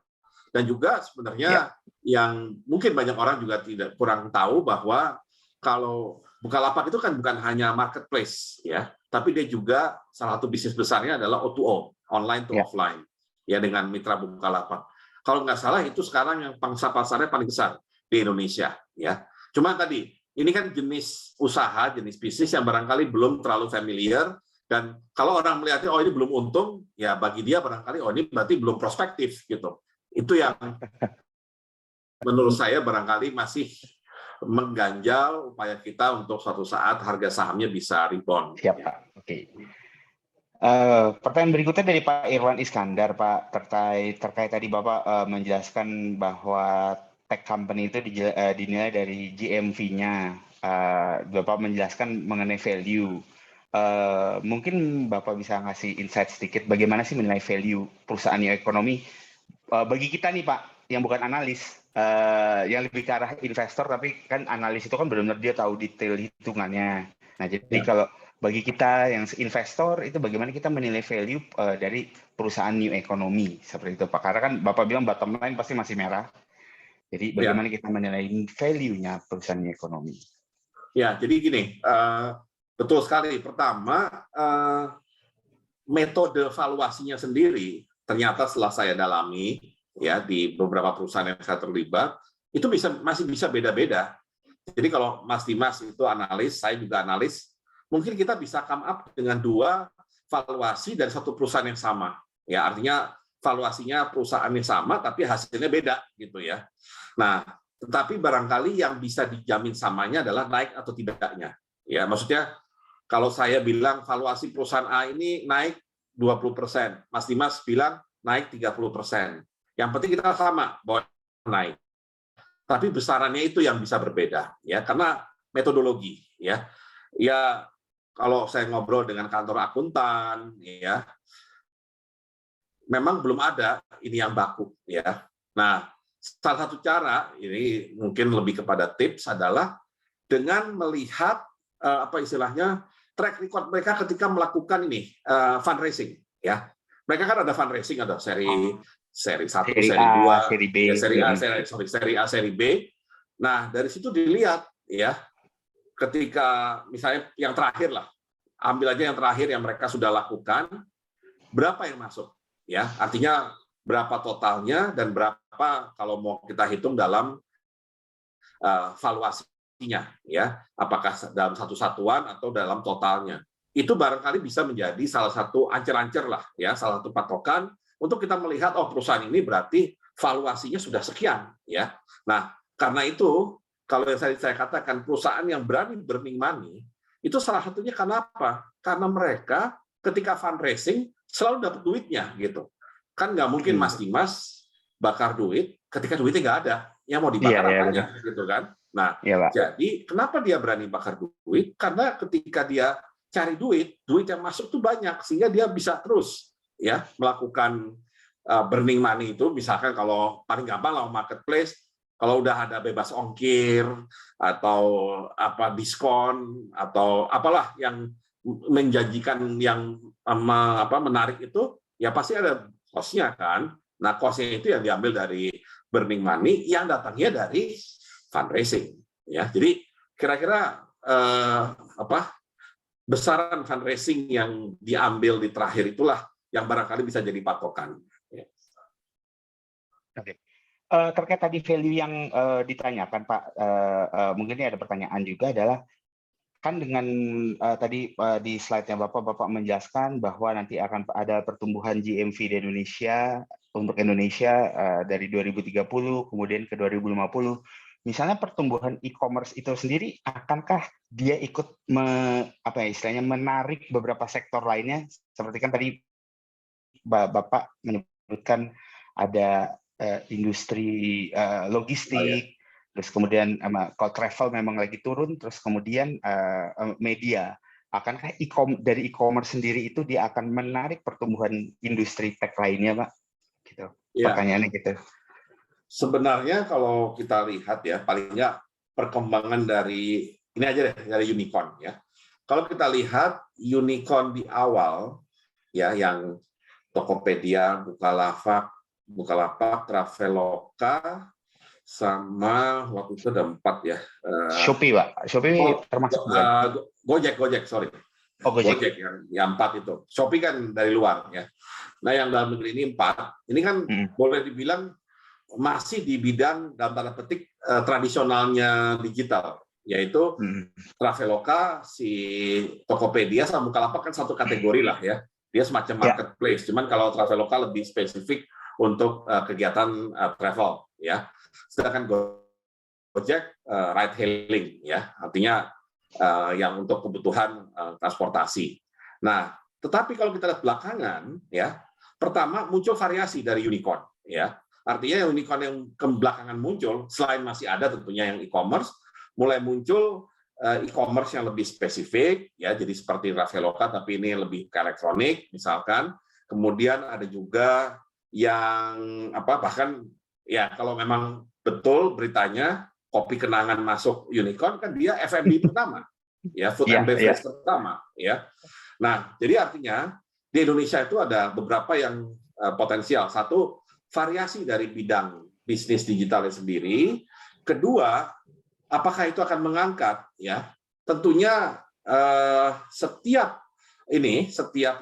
Dan juga sebenarnya yang mungkin banyak orang juga kurang tahu bahwa kalau Bukalapak itu kan bukan hanya marketplace, ya, tapi dia juga salah satu bisnis besarnya adalah O2O, online to offline, ya, dengan mitra Bukalapak. Kalau nggak salah itu sekarang yang pangsa pasarnya paling besar di Indonesia, ya. Cuma tadi ini kan jenis usaha, jenis bisnis yang barangkali belum terlalu familiar, dan kalau orang melihatnya oh ini belum untung, ya bagi dia barangkali oh ini berarti belum prospektif gitu. Itu yang menurut saya barangkali masih mengganjal upaya kita untuk suatu saat harga sahamnya bisa rebound. Siap, Pak. Oke. Pertanyaan berikutnya dari Pak Irwan Iskandar, Pak, terkait tadi Bapak menjelaskan bahwa tech company itu dinilai dari GMV-nya. Bapak menjelaskan mengenai value. Mungkin Bapak bisa ngasih insight sedikit bagaimana sih menilai value perusahaan ekonomi bagi kita nih, Pak, yang bukan analis. Yang lebih ke arah investor, tapi kan analis itu kan benar-benar dia tahu detail hitungannya. Nah, jadi kalau bagi kita yang investor itu bagaimana kita menilai value dari perusahaan new economy seperti itu, Pak? Karena kan Bapak bilang bottom line pasti masih merah. Jadi bagaimana kita menilai value-nya perusahaan new economy? Ya, jadi gini, betul sekali. Pertama, metode valuasinya sendiri ternyata setelah saya dalami ya di beberapa perusahaan yang saya terlibat itu masih bisa beda-beda. Jadi kalau Mas Dimas itu analis, saya juga analis, mungkin kita bisa come up dengan dua valuasi dari satu perusahaan yang sama. Ya, artinya valuasinya perusahaan yang sama tapi hasilnya beda gitu ya. Nah, tetapi barangkali yang bisa dijamin samanya adalah naik atau tidaknya. Ya, maksudnya kalau saya bilang valuasi perusahaan A ini naik 20%, Mas Dimas bilang naik 30%. Yang penting kita sama bahwa naik. Tapi besarannya itu yang bisa berbeda ya, karena metodologi ya. Ya kalau saya ngobrol dengan kantor akuntan ya, memang belum ada ini yang baku ya. Nah, salah satu cara ini mungkin lebih kepada tips adalah dengan melihat apa istilahnya track record mereka ketika melakukan ini fundraising ya. Mereka kan ada fundraising, ada seri 1, seri 2, seri B, ya, seri A, seri B. Nah, dari situ dilihat ya, ketika misalnya yang terakhir lah, ambil aja yang terakhir yang mereka sudah lakukan, berapa yang masuk ya, artinya berapa totalnya dan berapa kalau mau kita hitung dalam valuasinya ya, apakah dalam satu satuan atau dalam totalnya. Itu barangkali bisa menjadi salah satu ancer-ancer lah ya, salah satu patokan untuk kita melihat oh perusahaan ini berarti valuasinya sudah sekian ya. Nah, karena itu kalau yang saya katakan perusahaan yang berani burning money itu salah satunya karena apa? Karena mereka ketika fundraising selalu dapat duitnya gitu. Kan nggak mungkin Mas Dimas bakar duit ketika duitnya nggak ada. Yang mau dibakar apanya gitu kan. Nah, jadi kenapa dia berani bakar duit? Karena ketika dia cari duit yang masuk tuh banyak sehingga dia bisa terus ya melakukan burning money itu. Misalkan kalau paling gampang lah marketplace, kalau udah ada bebas ongkir atau apa diskon atau apalah yang menjanjikan yang menarik itu, ya pasti ada cost-nya kan. Nah, cost-nya itu yang diambil dari burning money yang datangnya dari fundraising. Ya, jadi kira-kira besaran fundraising yang diambil di terakhir itulah yang barangkali bisa jadi patokan. Ya. Oke. Terkait tadi value yang ditanyakan Pak, mungkin ini ada pertanyaan juga adalah kan dengan tadi di slide-nya Bapak menjelaskan bahwa nanti akan ada pertumbuhan GMV di Indonesia untuk Indonesia dari 2030 kemudian ke 2050. Misalnya pertumbuhan e-commerce itu sendiri akankah dia ikut istilahnya menarik beberapa sektor lainnya seperti kan tadi Bapak menyebutkan ada industri logistik, terus kemudian kalau travel memang lagi turun, terus kemudian media. Akankah dari e-commerce sendiri itu dia akan menarik pertumbuhan industri tech lainnya, Pak? Gitu. Ya. Pertanyaannya gitu. Sebenarnya kalau kita lihat ya, paling nggak perkembangan dari ini aja deh, dari unicorn ya. Kalau kita lihat unicorn di awal ya, yang Tokopedia, Bukalapak, Traveloka, sama waktu itu ada 4 ya. Shopee, Pak. Shopee termasuk Gojek, sorry. Oh, Gojek yang 4 itu. Shopee kan dari luar ya. Nah, yang dalam negeri ini 4. Ini kan boleh dibilang masih di bidang dalam tanda petik tradisionalnya digital, yaitu Traveloka, si Tokopedia sama Bukalapak kan satu kategori lah ya. Dia semacam marketplace. Cuman kalau Traveloka lebih spesifik untuk kegiatan travel ya. Sedangkan Gojek ride hailing ya, artinya yang untuk kebutuhan transportasi. Nah, tetapi kalau kita lihat belakangan ya, pertama muncul variasi dari unicorn ya. Artinya unicorn yang belakangan muncul selain masih ada tentunya yang e-commerce, mulai muncul e-commerce yang lebih spesifik ya, jadi seperti Traveloka tapi ini lebih ke elektronik misalkan. Kemudian ada juga yang bahkan ya kalau memang betul beritanya kopi kenangan masuk unicorn kan dia F&B pertama ya, food and beverage pertama ya. Nah, jadi artinya di Indonesia itu ada beberapa yang potensial. Satu, variasi dari bidang bisnis digitalnya sendiri. Kedua, apakah itu akan mengangkat ya? Tentunya setiap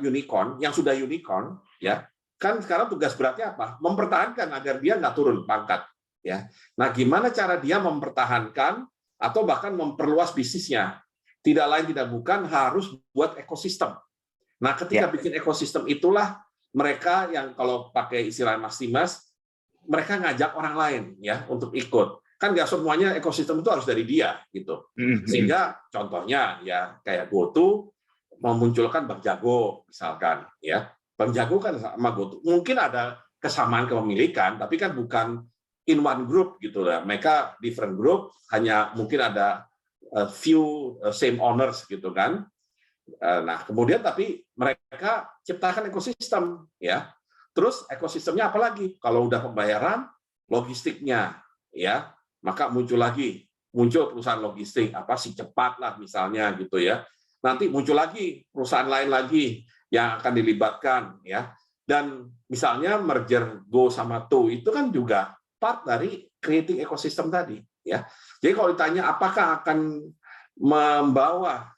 unicorn yang sudah unicorn ya, kan sekarang tugas beratnya apa? Mempertahankan agar dia nggak turun pangkat ya. Nah, gimana cara dia mempertahankan atau bahkan memperluas bisnisnya? Tidak lain tidak bukan harus buat ekosistem. Nah, ketika bikin ekosistem itulah mereka yang kalau pakai istilah Mas Dimas, mereka ngajak orang lain ya untuk ikut. Kan nggak semuanya ekosistem itu harus dari dia gitu. Sehingga contohnya ya kayak GoTo memunculkan Bank Jago misalkan ya. Bank Jago kan sama GoTo mungkin ada kesamaan kepemilikan, tapi kan bukan in one group gitu lah. Mereka different group, hanya mungkin ada few same owners gitu kan. Nah, kemudian tapi mereka ciptakan ekosistem ya. Terus ekosistemnya apa lagi? Kalau udah pembayaran, logistiknya ya, maka muncul perusahaan logistik si Cepat lah misalnya gitu ya. Nanti muncul lagi perusahaan lain lagi yang akan dilibatkan ya. Dan misalnya merger Go sama To itu kan juga part dari creating ekosistem tadi ya. Jadi kalau ditanya apakah akan membawa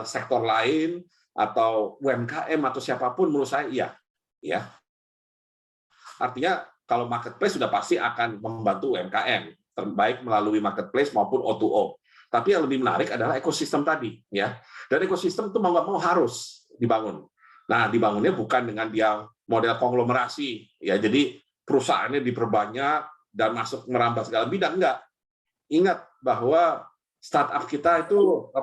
sektor lain atau UMKM atau siapapun, menurut saya iya ya. Artinya kalau marketplace sudah pasti akan membantu UMKM terbaik melalui marketplace maupun O2O. Tapi yang lebih menarik adalah ekosistem tadi ya. Dan ekosistem itu mau nggak mau harus dibangun. Nah, dibangunnya bukan dengan dia model konglomerasi ya. Jadi perusahaannya diperbanyak dan masuk merambah segala bidang, enggak. Ingat bahwa startup kita itu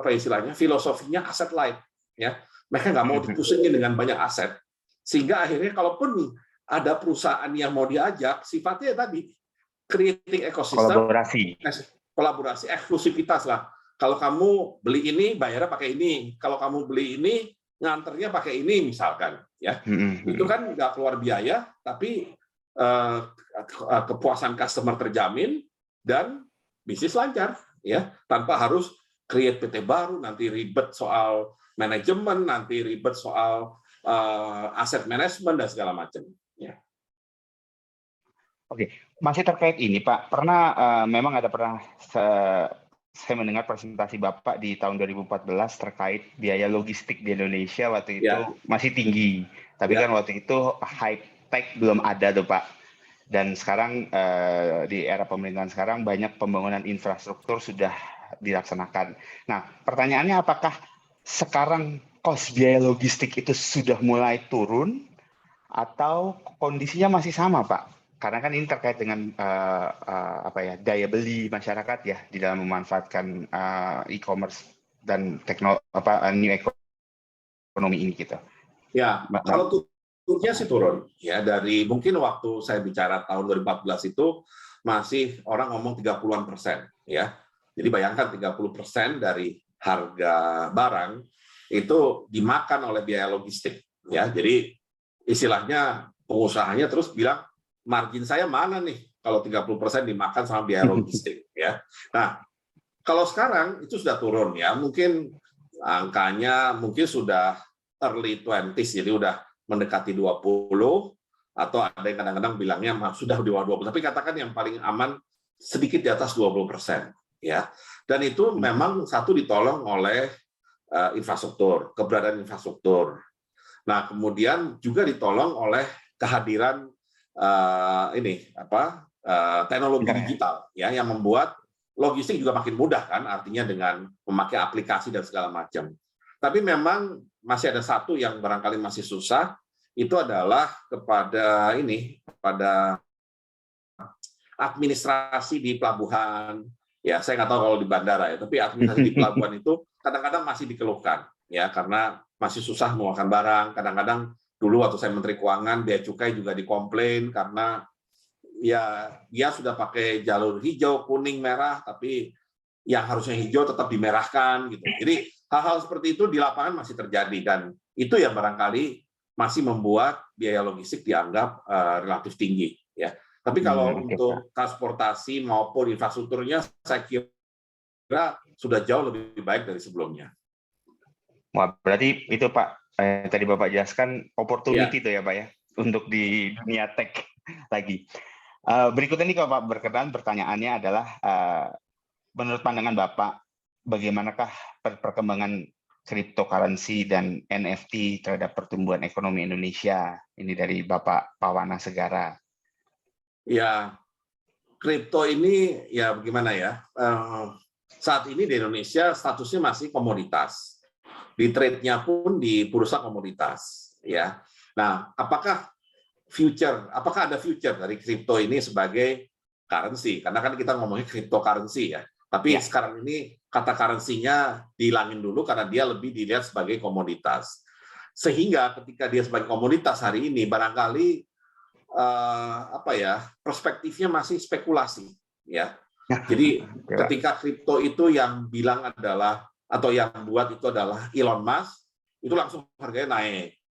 filosofinya aset light ya. Mereka nggak mau dipusingin dengan banyak aset. Sehingga akhirnya kalaupun ada perusahaan yang mau diajak, sifatnya tadi creating ekosistem, kolaborasi, eksklusivitas lah. Kalau kamu beli ini, bayarnya pakai ini. Kalau kamu beli ini, nganternya pakai ini, misalkan. Ya, itu kan nggak keluar biaya, tapi kepuasan customer terjamin dan bisnis lancar, ya, tanpa harus create PT baru, nanti ribet soal manajemen, nanti ribet soal aset manajemen dan segala macam. Ya. Oke, masih terkait ini Pak, memang pernah saya mendengar presentasi Bapak di tahun 2014 terkait biaya logistik di Indonesia waktu itu masih tinggi, tapi kan waktu itu high tech belum ada tuh Pak. Dan sekarang di era pemerintahan sekarang banyak pembangunan infrastruktur sudah dilaksanakan. Nah, pertanyaannya apakah sekarang cost biaya logistik itu sudah mulai turun atau kondisinya masih sama Pak? Karena kan ini terkait dengan daya beli masyarakat ya di dalam memanfaatkan e-commerce dan new economy ini gitu. Ya, kalau turunnya sih turun ya, dari mungkin waktu saya bicara tahun 2014 itu masih orang ngomong 30-an% ya. Jadi bayangkan 30% dari harga barang itu dimakan oleh biaya logistik ya. Jadi istilahnya pengusahanya terus bilang, margin saya mana nih kalau 30% dimakan sama biaya logistik ya. Nah, kalau sekarang itu sudah turun ya, mungkin angkanya mungkin sudah early 20s, jadi udah mendekati 20, atau ada yang kadang-kadang bilangnya sudah di bawah 20, tapi katakan yang paling aman sedikit di atas 20% ya. Dan itu memang satu ditolong oleh infrastruktur, keberadaan infrastruktur. Nah, kemudian juga ditolong oleh kehadiran teknologi digital ya, yang membuat logistik juga makin mudah kan, artinya dengan memakai aplikasi dan segala macam. Tapi memang masih ada satu yang barangkali masih susah, itu adalah kepada administrasi di pelabuhan. Ya, saya nggak tahu kalau di bandara ya, tapi administrasi di pelabuhan itu kadang-kadang masih dikeluhkan ya, karena masih susah mengeluarkan barang. Kadang-kadang dulu waktu saya Menteri Keuangan, Bea Cukai juga dikomplain karena ya dia sudah pakai jalur hijau, kuning, merah, tapi yang harusnya hijau tetap dimerahkan gitu. Jadi hal-hal seperti itu di lapangan masih terjadi, dan itu yang barangkali masih membuat biaya logistik dianggap relatif tinggi ya. Tapi kalau untuk transportasi maupun infrastrukturnya, saya kira sudah jauh lebih baik dari sebelumnya. Wah, berarti itu Pak, tadi Bapak jelaskan opportunity itu ya Pak ya, untuk di dunia tech lagi. Berikutnya nih kalau Pak berkenan, pertanyaannya adalah, menurut pandangan Bapak, bagaimanakah perkembangan cryptocurrency dan NFT terhadap pertumbuhan ekonomi Indonesia? Ini dari Bapak Pawana Segara. Ya, kripto ini ya bagaimana ya, saat ini di Indonesia statusnya masih komoditas, di trade-nya pun di bursa komoditas ya. Nah, apakah ada future dari kripto ini sebagai currency? Karena kan kita ngomongin cryptocurrency ya, tapi sekarang ini kata currency-nya dihilangin dulu karena dia lebih dilihat sebagai komoditas. Sehingga ketika dia sebagai komoditas hari ini barangkali perspektifnya masih spekulasi ya. Jadi ketika kripto itu yang bilang adalah, atau yang buat itu adalah Elon Musk, itu langsung harganya naik.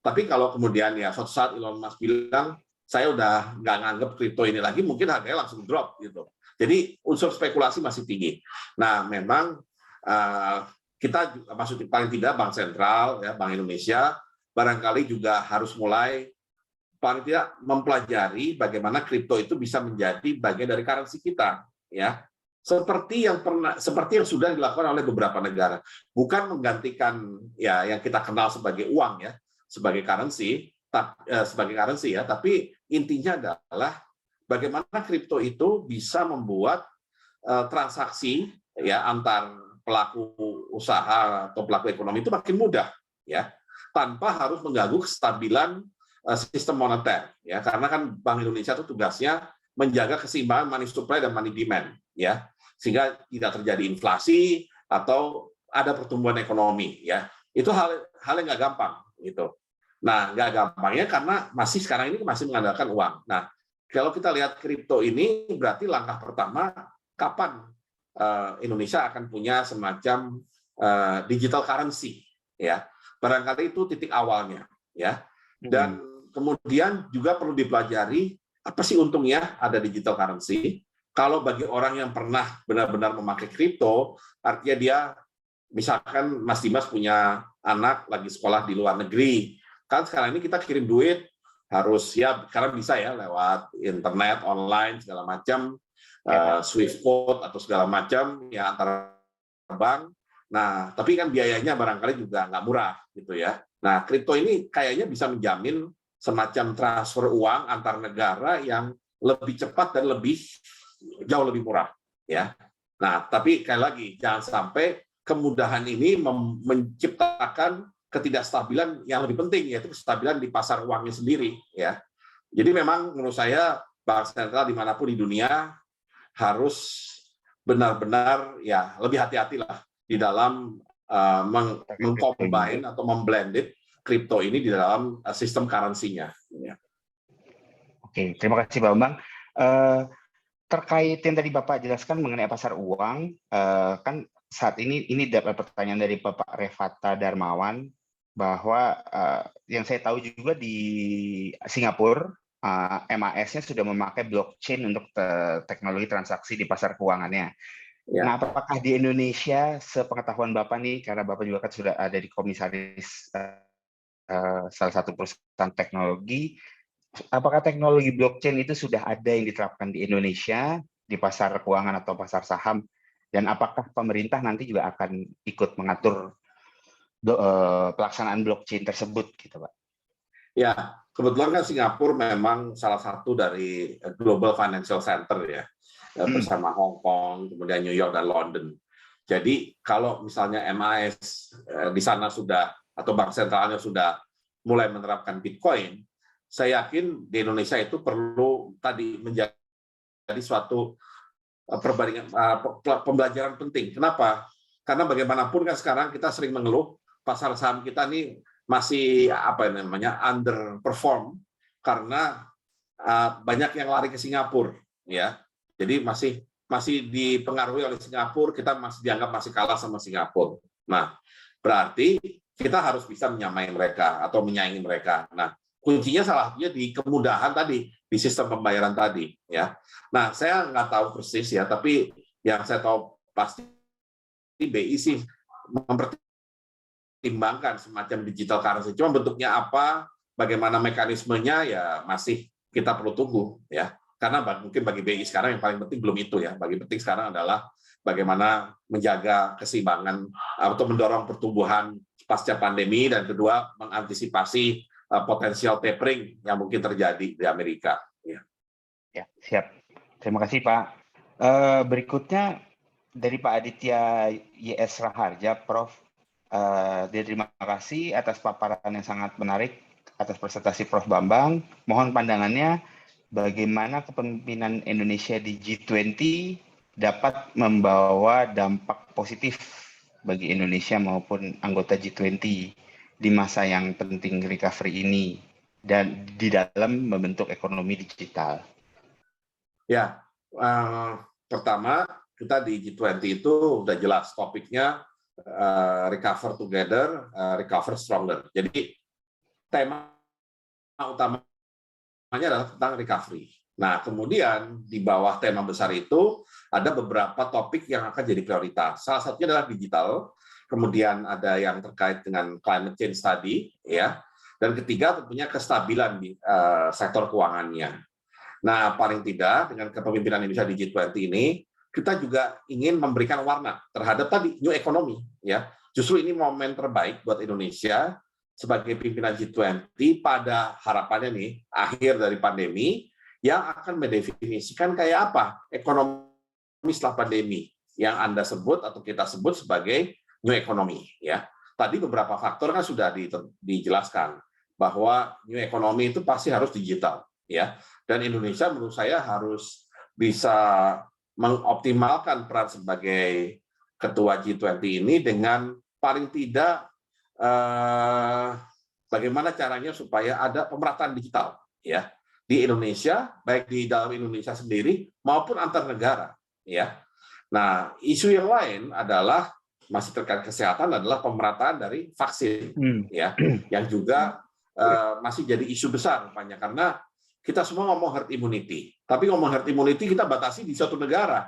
Tapi kalau kemudian ya suatu saat Elon Musk bilang saya udah nggak nganggap kripto ini lagi, mungkin harganya langsung drop gitu. Jadi unsur spekulasi masih tinggi. Nah, memang kita maksudnya paling tidak Bank Sentral ya, Bank Indonesia barangkali juga harus mulai paling tidak mempelajari bagaimana kripto itu bisa menjadi bagian dari currency kita ya, seperti yang sudah dilakukan oleh beberapa negara, bukan menggantikan ya yang kita kenal sebagai uang ya, sebagai currency ya, tapi intinya adalah bagaimana kripto itu bisa membuat transaksi ya antar pelaku usaha atau pelaku ekonomi itu makin mudah ya, tanpa harus mengganggu kestabilan sistem moneter ya, karena kan Bank Indonesia itu tugasnya menjaga keseimbangan money supply dan money demand ya, sehingga tidak terjadi inflasi atau ada pertumbuhan ekonomi ya. Itu hal yang nggak gampang gitu. Nah, nggak gampangnya karena masih sekarang ini masih mengandalkan uang. Nah, kalau kita lihat kripto ini berarti langkah pertama kapan Indonesia akan punya semacam digital currency, ya. Barangkali itu titik awalnya, ya. Dan kemudian juga perlu dipelajari apa sih untungnya ada digital currency. Kalau bagi orang yang pernah benar-benar memakai kripto, artinya dia, misalkan Mas Dimas punya anak lagi sekolah di luar negeri, kan sekarang ini kita kirim duit harus ya karena bisa ya lewat internet, online segala macam, Swift code atau segala macam ya antara bank. Nah, tapi kan biayanya barangkali juga nggak murah gitu ya. Nah, kripto ini kayaknya bisa menjamin semacam transfer uang antar negara yang lebih cepat dan jauh lebih murah ya. Nah, tapi sekali lagi jangan sampai kemudahan ini menciptakan ketidakstabilan yang lebih penting, yaitu kestabilan di pasar uangnya sendiri ya. Jadi memang menurut saya bank sentral dimanapun di dunia harus benar-benar ya lebih hati-hati lah di dalam mengcombine atau memblended kripto ini di dalam sistem currency-nya. Ya. Oke, terima kasih Pak Bambang. Terkait yang tadi Bapak jelaskan mengenai pasar uang, kan saat ini dapat pertanyaan dari Bapak Revata Darmawan bahwa yang saya tahu juga di Singapura MAS-nya sudah memakai blockchain untuk teknologi transaksi di pasar keuangannya. Ya. Nah, apakah di Indonesia, sepengetahuan Bapak nih, karena Bapak juga kan sudah ada di komisaris salah satu perusahaan teknologi, apakah teknologi blockchain itu sudah ada yang diterapkan di Indonesia di pasar keuangan atau pasar saham, dan apakah pemerintah nanti juga akan ikut mengatur pelaksanaan blockchain tersebut, gitu, Pak? Ya, kebetulan kan Singapura memang salah satu dari Global Financial Center ya, bersama Hong Kong, kemudian New York dan London. Jadi kalau misalnya MAS di sana sudah atau bank sentralnya sudah mulai menerapkan Bitcoin, saya yakin di Indonesia itu perlu tadi menjadi suatu pembelajaran penting. Kenapa? Karena bagaimanapun kan sekarang kita sering mengeluh pasar saham kita ini masih underperform karena banyak yang lari ke Singapura, ya. Jadi masih dipengaruhi oleh Singapura, kita masih dianggap masih kalah sama Singapura. Nah, berarti kita harus bisa menyamai mereka atau menyaingi mereka. Nah, kuncinya salah satunya di kemudahan tadi, di sistem pembayaran tadi, ya. Nah, saya nggak tahu persis ya, tapi yang saya tahu pasti BI sih mempertimbangkan semacam digital currency. Cuma bentuknya apa, bagaimana mekanismenya ya masih kita perlu tunggu, ya. Karena mungkin bagi BI sekarang yang paling penting belum itu ya. Bagi penting sekarang adalah bagaimana menjaga keseimbangan atau mendorong pertumbuhan pasca pandemi, dan kedua mengantisipasi potensial tapering yang mungkin terjadi di Amerika. Ya, siap. Terima kasih Pak. Berikutnya dari Pak Aditya YS Raharja, Prof. Terima kasih atas paparan yang sangat menarik atas presentasi Prof. Bambang. Mohon pandangannya bagaimana kepemimpinan Indonesia di G20 dapat membawa dampak positif bagi Indonesia maupun anggota G20 di masa yang penting recovery ini dan di dalam membentuk ekonomi digital. Ya, pertama kita di G20 itu udah jelas topiknya recover together, recover stronger. Jadi tema utamanya adalah tentang recovery. Nah, kemudian di bawah tema besar itu ada beberapa topik yang akan jadi prioritas. Salah satunya adalah digital, kemudian ada yang terkait dengan climate change tadi, ya. Dan ketiga tentunya kestabilan di sektor keuangannya. Nah, paling tidak dengan kepemimpinan Indonesia di G20 ini, kita juga ingin memberikan warna terhadap tadi new economy, ya. Justru ini momen terbaik buat Indonesia sebagai pimpinan G20 pada harapannya nih akhir dari pandemi yang akan mendefinisikan kayak apa ekonomi setelah pandemi yang Anda sebut atau kita sebut sebagai new economy, ya. Tadi beberapa faktor kan sudah dijelaskan bahwa new economy itu pasti harus digital, ya. Dan Indonesia menurut saya harus bisa mengoptimalkan peran sebagai ketua G20 ini dengan paling tidak bagaimana caranya supaya ada pemerataan digital ya di Indonesia, baik di dalam Indonesia sendiri maupun antar negara ya. Nah, isu yang lain adalah masih terkait kesehatan adalah pemerataan dari vaksin ya, yang juga masih jadi isu besar rupanya karena kita semua ngomong herd immunity, tapi ngomong herd immunity kita batasi di suatu negara.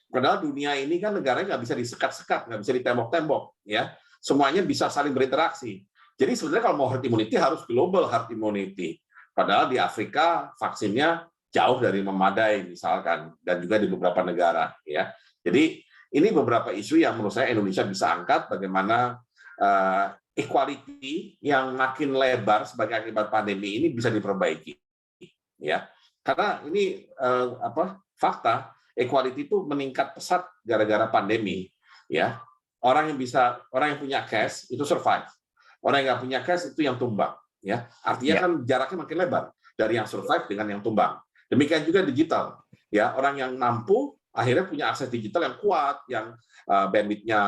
Padahal dunia ini kan negaranya nggak bisa disekat-sekat, nggak bisa ditembok-tembok, ya. Semuanya bisa saling berinteraksi. Jadi sebenarnya kalau mau herd immunity harus global herd immunity. Padahal di Afrika vaksinnya jauh dari memadai misalkan, dan juga di beberapa negara, ya. Jadi ini beberapa isu yang menurut saya Indonesia bisa angkat bagaimana equality yang makin lebar sebagai akibat pandemi ini bisa diperbaiki, ya. Karena ini fakta. Equality itu meningkat pesat gara-gara pandemi, ya. Orang yang punya cash itu survive, orang yang nggak punya cash itu yang tumbang, ya. Artinya kan jaraknya makin lebar dari yang survive dengan yang tumbang. Demikian juga digital, ya. Orang yang mampu akhirnya punya akses digital yang kuat, yang bandwidth-nya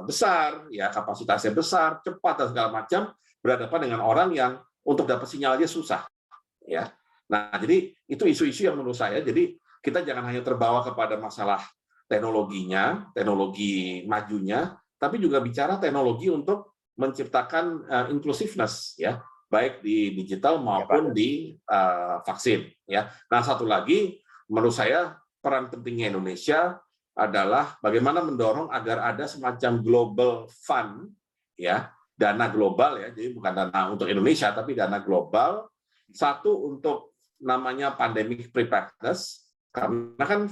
besar, ya, kapasitasnya besar, cepat dan segala macam, berhadapan dengan orang yang untuk dapat sinyal aja susah, ya. Nah, jadi itu isu-isu yang menurut saya, jadi kita jangan hanya terbawa kepada masalah teknologinya, teknologi majunya, tapi juga bicara teknologi untuk menciptakan inclusiveness, ya, baik di digital maupun di vaksin, ya. Nah, satu lagi menurut saya peran pentingnya Indonesia adalah bagaimana mendorong agar ada semacam global fund, ya, dana global, ya, jadi bukan dana untuk Indonesia tapi dana global, satu untuk namanya pandemic preparedness. Karena kan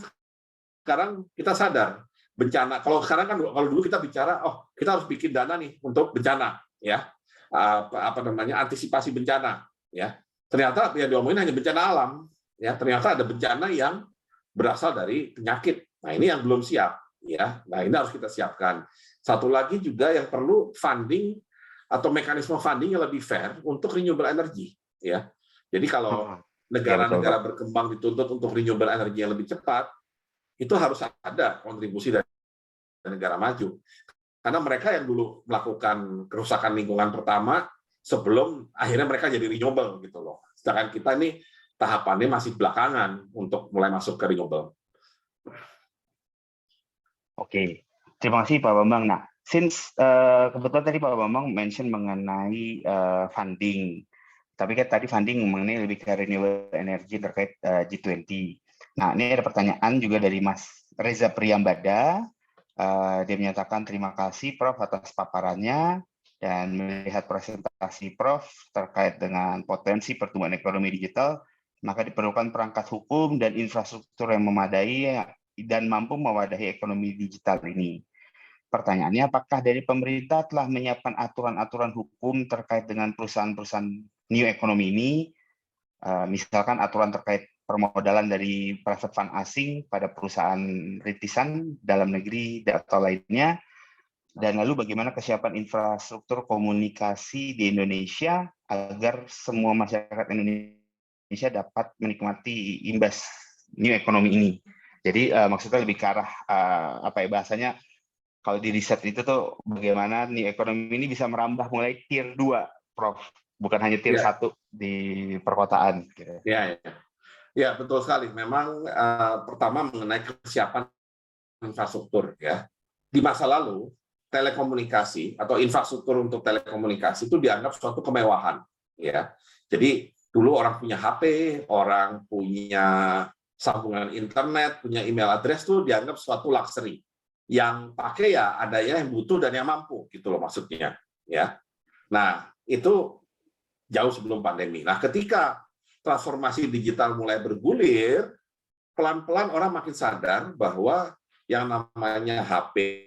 sekarang kita sadar bencana. Kalau sekarang kan kalau dulu kita bicara, kita harus bikin dana nih untuk bencana, ya, antisipasi bencana, ya. Ternyata yang diomongin hanya bencana alam, ya. Ternyata ada bencana yang berasal dari penyakit. Nah, ini yang belum siap, ya. Nah, ini harus kita siapkan. Satu lagi juga yang perlu funding atau mekanisme funding yang lebih fair untuk renewable energy, ya. Jadi kalau negara-negara berkembang dituntut untuk renewable energy yang lebih cepat, itu harus ada kontribusi dari negara maju. Karena mereka yang dulu melakukan kerusakan lingkungan pertama sebelum akhirnya mereka jadi renewable gitu loh. Sedangkan kita ini tahapannya masih belakangan untuk mulai masuk ke renewable. Oke, terima kasih Pak Bambang. Nah, since kebetulan tadi Pak Bambang mention mengenai funding. Tapi kan tadi funding mengenai lebih ke renewable energy terkait G20. Nah, ini ada pertanyaan juga dari Mas Reza Priyambada. Dia menyatakan terima kasih Prof atas paparannya dan melihat presentasi Prof terkait dengan potensi pertumbuhan ekonomi digital, maka diperlukan perangkat hukum dan infrastruktur yang memadai dan mampu mewadahi ekonomi digital ini. Pertanyaannya, apakah dari pemerintah telah menyiapkan aturan-aturan hukum terkait dengan perusahaan-perusahaan new economy ini, misalkan aturan terkait permodalan dari private fund asing pada perusahaan rintisan dalam negeri atau lainnya, dan lalu bagaimana kesiapan infrastruktur komunikasi di Indonesia agar semua masyarakat Indonesia dapat menikmati imbas new economy ini. Jadi maksudnya lebih ke arah bahasanya, kalau di riset itu tuh bagaimana new economy ini bisa merambah mulai tier 2, Prof. Bukan hanya tier 1 di perkotaan. Gitu. Ya, betul sekali. Memang pertama mengenai kesiapan infrastruktur, ya. Di masa lalu telekomunikasi atau infrastruktur untuk telekomunikasi itu dianggap suatu kemewahan, ya. Jadi dulu orang punya HP, orang punya sambungan internet, punya email address itu dianggap suatu luxury. Yang pakai ya ada yang butuh dan yang mampu, gitu loh maksudnya, ya. Nah, itu jauh sebelum pandemi. Nah, ketika transformasi digital mulai bergulir, pelan-pelan orang makin sadar bahwa yang namanya HP,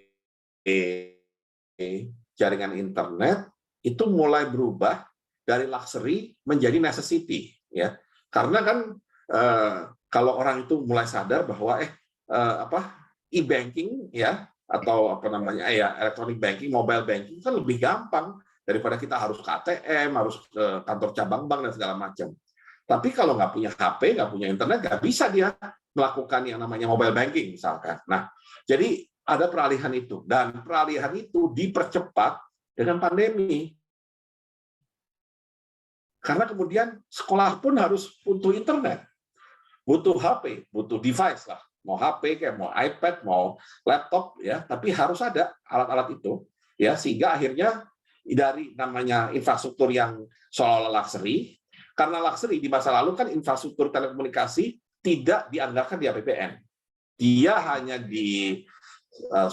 jaringan internet, itu mulai berubah dari luxury menjadi necessity, ya. Karena kan kalau orang itu mulai sadar bahwa e-banking, ya, atau electronic banking, mobile banking kan lebih gampang daripada kita harus ke ATM, harus ke kantor cabang bank dan segala macam. Tapi kalau nggak punya HP, nggak punya internet, nggak bisa dia melakukan yang namanya mobile banking misalkan. Nah, jadi ada peralihan itu, dan peralihan itu dipercepat dengan pandemi. Karena kemudian sekolah pun harus butuh internet, butuh HP, butuh device lah, mau HP kayak mau iPad, mau laptop ya, tapi harus ada alat-alat itu ya, sehingga akhirnya dari namanya infrastruktur yang seolah-olah luxury, karena luxury di masa lalu kan infrastruktur telekomunikasi tidak dianggarkan di APBN. Dia hanya di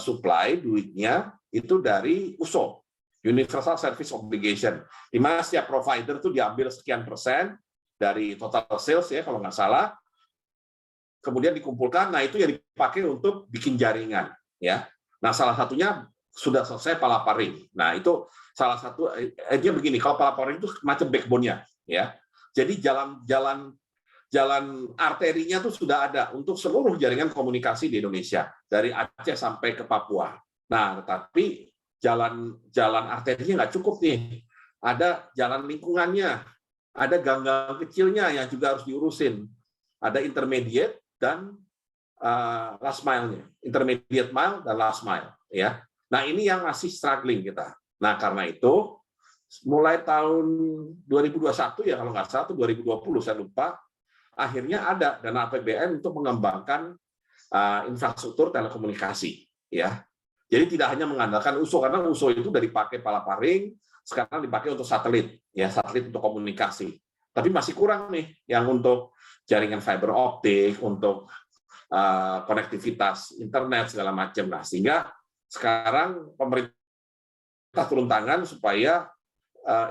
supply duitnya itu dari USO, Universal Service Obligation, di mana setiap provider itu diambil sekian persen dari total sales ya kalau nggak salah, kemudian dikumpulkan, nah itu yang dipakai untuk bikin jaringan ya. Nah salah satunya sudah selesai palaparing. Nah itu salah satu, dia begini, kalau palaparing itu macam backbone-nya ya. Jadi jalan arterinya itu sudah ada untuk seluruh jaringan komunikasi di Indonesia dari Aceh sampai ke Papua. Nah, tetapi jalan arterinya nggak cukup nih. Ada jalan lingkungannya, ada gang-gang kecilnya yang juga harus diurusin. Ada intermediate dan last mile-nya, intermediate mile dan last mile. Ya, nah ini yang masih struggling kita. Nah, karena itu mulai tahun 2021 ya kalau nggak salah, atau 2020 saya lupa. Akhirnya ada dana APBN untuk mengembangkan infrastruktur telekomunikasi, ya. Jadi tidak hanya mengandalkan USO, karena USO itu dari pakai palaparing, sekarang dipakai untuk satelit, ya satelit untuk komunikasi. Tapi masih kurang nih yang untuk jaringan fiber optik, untuk konektivitas internet segala macam. Nah, sehingga sekarang pemerintah turun tangan supaya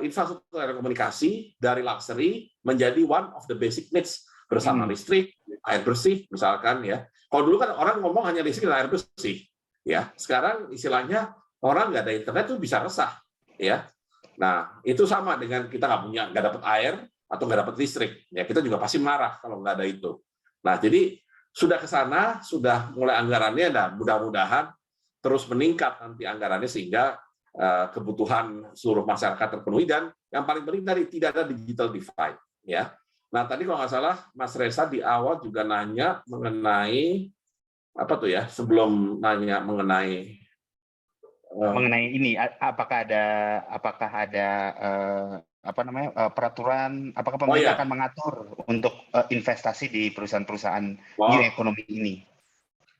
infrastruktur telekomunikasi dari luxury menjadi one of the basic needs bersama listrik, air bersih misalkan ya. Kalau dulu kan orang ngomong hanya listrik dan air bersih, ya. Sekarang istilahnya orang nggak ada internet tuh bisa resah, ya. Nah itu sama dengan kita nggak dapat air atau nggak dapat listrik, ya kita juga pasti marah kalau nggak ada itu. Nah jadi sudah ke sana, sudah mulai anggarannya, dan mudah-mudahan terus meningkat nanti anggarannya sehingga kebutuhan seluruh masyarakat terpenuhi, dan yang paling penting tadi tidak ada digital divide, ya. Nah tadi kalau nggak salah Mas Reza di awal juga nanya mengenai apa tuh ya, sebelum nanya mengenai ini apakah ada peraturan, apakah pemerintah akan mengatur untuk investasi di perusahaan-perusahaan new economy ini?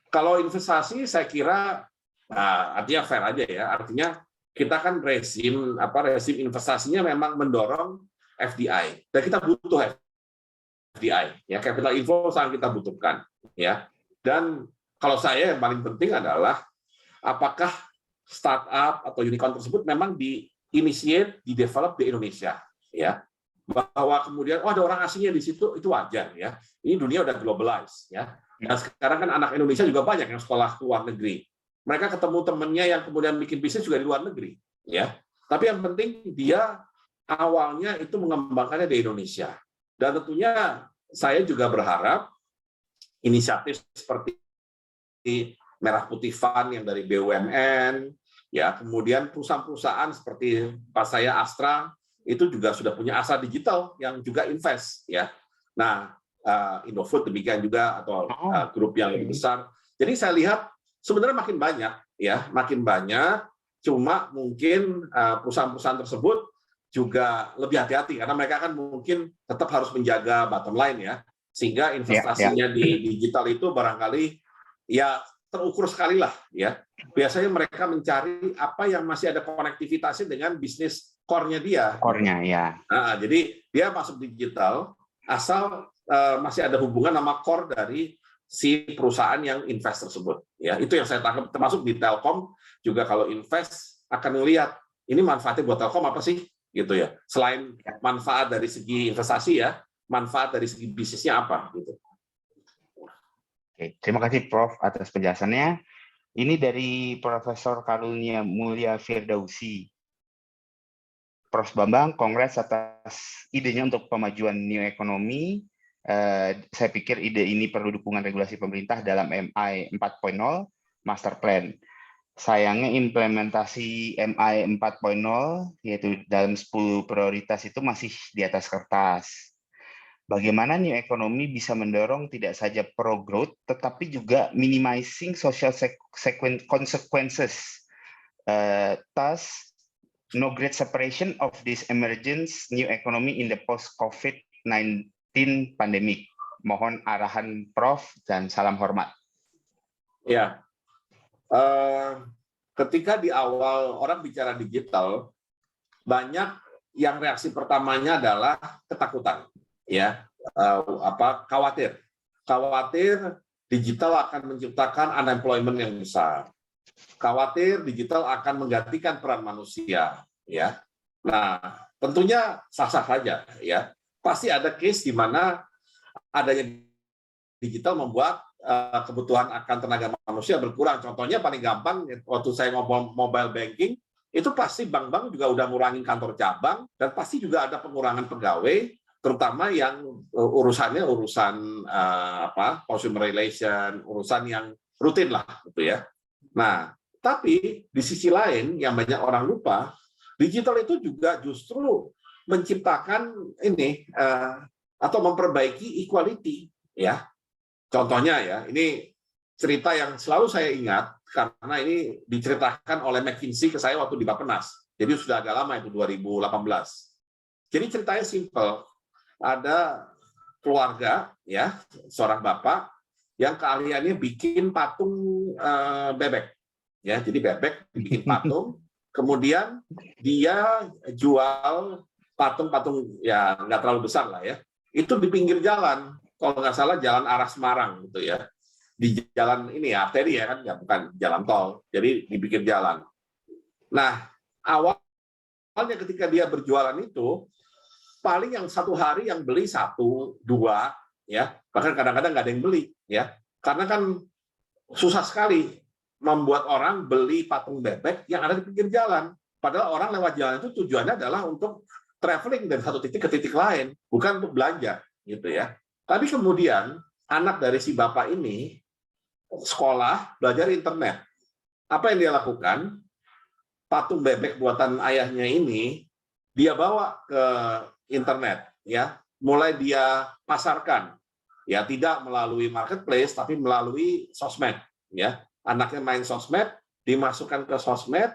Kalau investasi saya kira artinya fair aja ya, artinya kita kan rezim investasinya memang mendorong FDI, dan kita butuh FDI, ya, capital inflow sangat kita butuhkan, ya. Dan kalau saya yang paling penting adalah apakah startup atau unicorn tersebut memang di-initiate, di-develop di Indonesia, ya. Bahwa kemudian ada orang asingnya di situ, itu wajar, ya. Ini dunia udah globalized, ya. Dan sekarang kan anak Indonesia juga banyak yang sekolah ke luar negeri. Mereka ketemu temennya yang kemudian bikin bisnis juga di luar negeri, ya. Tapi yang penting dia awalnya itu mengembangkannya di Indonesia. Dan tentunya saya juga berharap inisiatif seperti Merah Putih Fund yang dari BUMN, ya, kemudian perusahaan-perusahaan seperti pas saya Astra itu juga sudah punya Astra Digital yang juga invest, ya. Nah, Indofood demikian juga, atau grup yang lebih besar. Jadi saya lihat sebenarnya makin banyak, ya, makin banyak. Cuma mungkin perusahaan-perusahaan tersebut juga lebih hati-hati karena mereka kan mungkin tetap harus menjaga bottom line, ya, sehingga investasinya di digital itu barangkali ya terukur sekali lah, ya. Biasanya mereka mencari apa yang masih ada konektivitasnya dengan bisnis core-nya dia. Core-nya, ya. Nah, jadi dia masuk digital asal masih ada hubungan sama core dari si perusahaan yang invest tersebut, ya. Itu yang saya tangkap, termasuk di Telkom juga kalau invest akan melihat ini manfaatnya buat Telkom apa sih, gitu ya. Selain manfaat dari segi investasi, ya, manfaat dari segi bisnisnya apa, gitu. Oke, terima kasih Prof atas penjelasannya. Ini dari Profesor Karunia Mulia Firdausi. Prof Bambang, kongres atas idenya untuk pemajuan new economy. Saya pikir ide ini perlu dukungan regulasi pemerintah dalam MI 4.0 Master Plan. Sayangnya implementasi MI 4.0 yaitu dalam 10 prioritas itu masih di atas kertas. Bagaimana new economy bisa mendorong tidak saja pro-growth, tetapi juga minimizing social consequences. Thus, no great separation of this emergence new economy in the post-COVID-19 pandemic. Mohon arahan Prof dan salam hormat. Ya, ketika di awal orang bicara digital, banyak yang reaksi pertamanya adalah ketakutan, ya, khawatir digital akan menciptakan unemployment yang besar, khawatir digital akan menggantikan peran manusia, ya. Nah, tentunya sah-sah saja, ya. Pasti ada case di mana adanya digital membuat kebutuhan akan tenaga manusia berkurang. Contohnya paling gampang, waktu saya ngomong mobile banking, itu pasti bank-bank juga udah ngurangin kantor cabang, dan pasti juga ada pengurangan pegawai, terutama yang urusannya consumer relation, urusan yang rutin lah, gitu ya. Nah, tapi di sisi lain yang banyak orang lupa, digital itu juga justru menciptakan ini atau memperbaiki equality, ya. Contohnya ya, ini cerita yang selalu saya ingat karena ini diceritakan oleh McKinsey ke saya waktu di Bappenas. Jadi sudah agak lama itu 2018. Jadi ceritanya simple. Ada keluarga ya, seorang bapak yang keahliannya bikin patung bebek. Ya, jadi bebek dibikin patung, kemudian dia jual patung-patung ya nggak terlalu besar lah ya. Itu di pinggir jalan, kalau nggak salah jalan arah Semarang gitu ya. Di jalan ini ya, arteri ya kan, ya, bukan jalan tol. Jadi di pinggir jalan. Nah, awalnya ketika dia berjualan itu, paling yang satu hari yang beli 1, 2, ya, bahkan kadang-kadang nggak ada yang beli, ya, karena kan susah sekali membuat orang beli patung bebek yang ada di pinggir jalan. Padahal orang lewat jalan itu tujuannya adalah untuk traveling dari satu titik ke titik lain, bukan untuk belanja, gitu ya. Tapi kemudian anak dari si bapak ini sekolah belajar internet. Apa yang dia lakukan? Patung bebek buatan ayahnya ini dia bawa ke internet, ya. Mulai dia pasarkan, ya, tidak melalui marketplace tapi melalui sosmed, ya. Anaknya main sosmed, dimasukkan ke sosmed,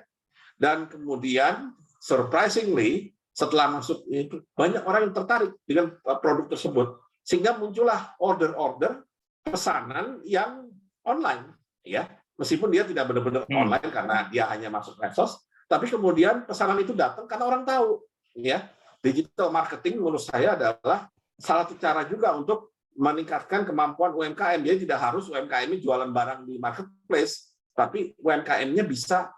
dan kemudian surprisingly setelah masuk itu banyak orang yang tertarik dengan produk tersebut, sehingga muncullah order-order pesanan yang online, ya, meskipun dia tidak benar-benar online karena dia hanya masuk medsos, tapi kemudian pesanan itu datang karena orang tahu, ya. Digital marketing menurut saya adalah salah satu cara juga untuk meningkatkan kemampuan UMKM. Dia tidak harus UMKM-nya jualan barang di marketplace, tapi UMKM-nya bisa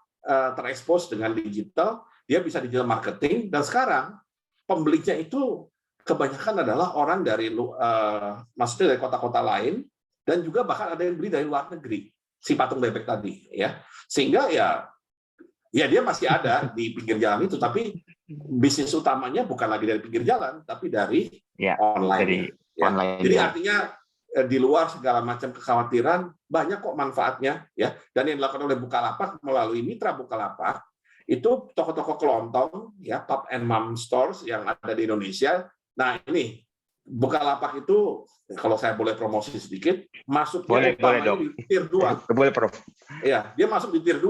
terekspos dengan digital, dia bisa digital marketing, dan sekarang pembelinya itu kebanyakan adalah orang dari maksudnya dari kota-kota lain, dan juga bahkan ada yang beli dari luar negeri si patung bebek tadi, ya, sehingga ya dia masih ada di pinggir jalan itu, tapi bisnis utamanya bukan lagi dari pinggir jalan, tapi dari online. Dari online. Jadi artinya di luar segala macam kekhawatiran, banyak kok manfaatnya, ya. Dan yang dilakukan oleh Bukalapak melalui mitra Bukalapak itu toko-toko kelontong, ya, pub and mom stores yang ada di Indonesia. Nah, ini Bukalapak itu kalau saya boleh promosi sedikit, masuknya boleh dong. di tier 2. Boleh, Prof. Ya, dia masuk di tier 2.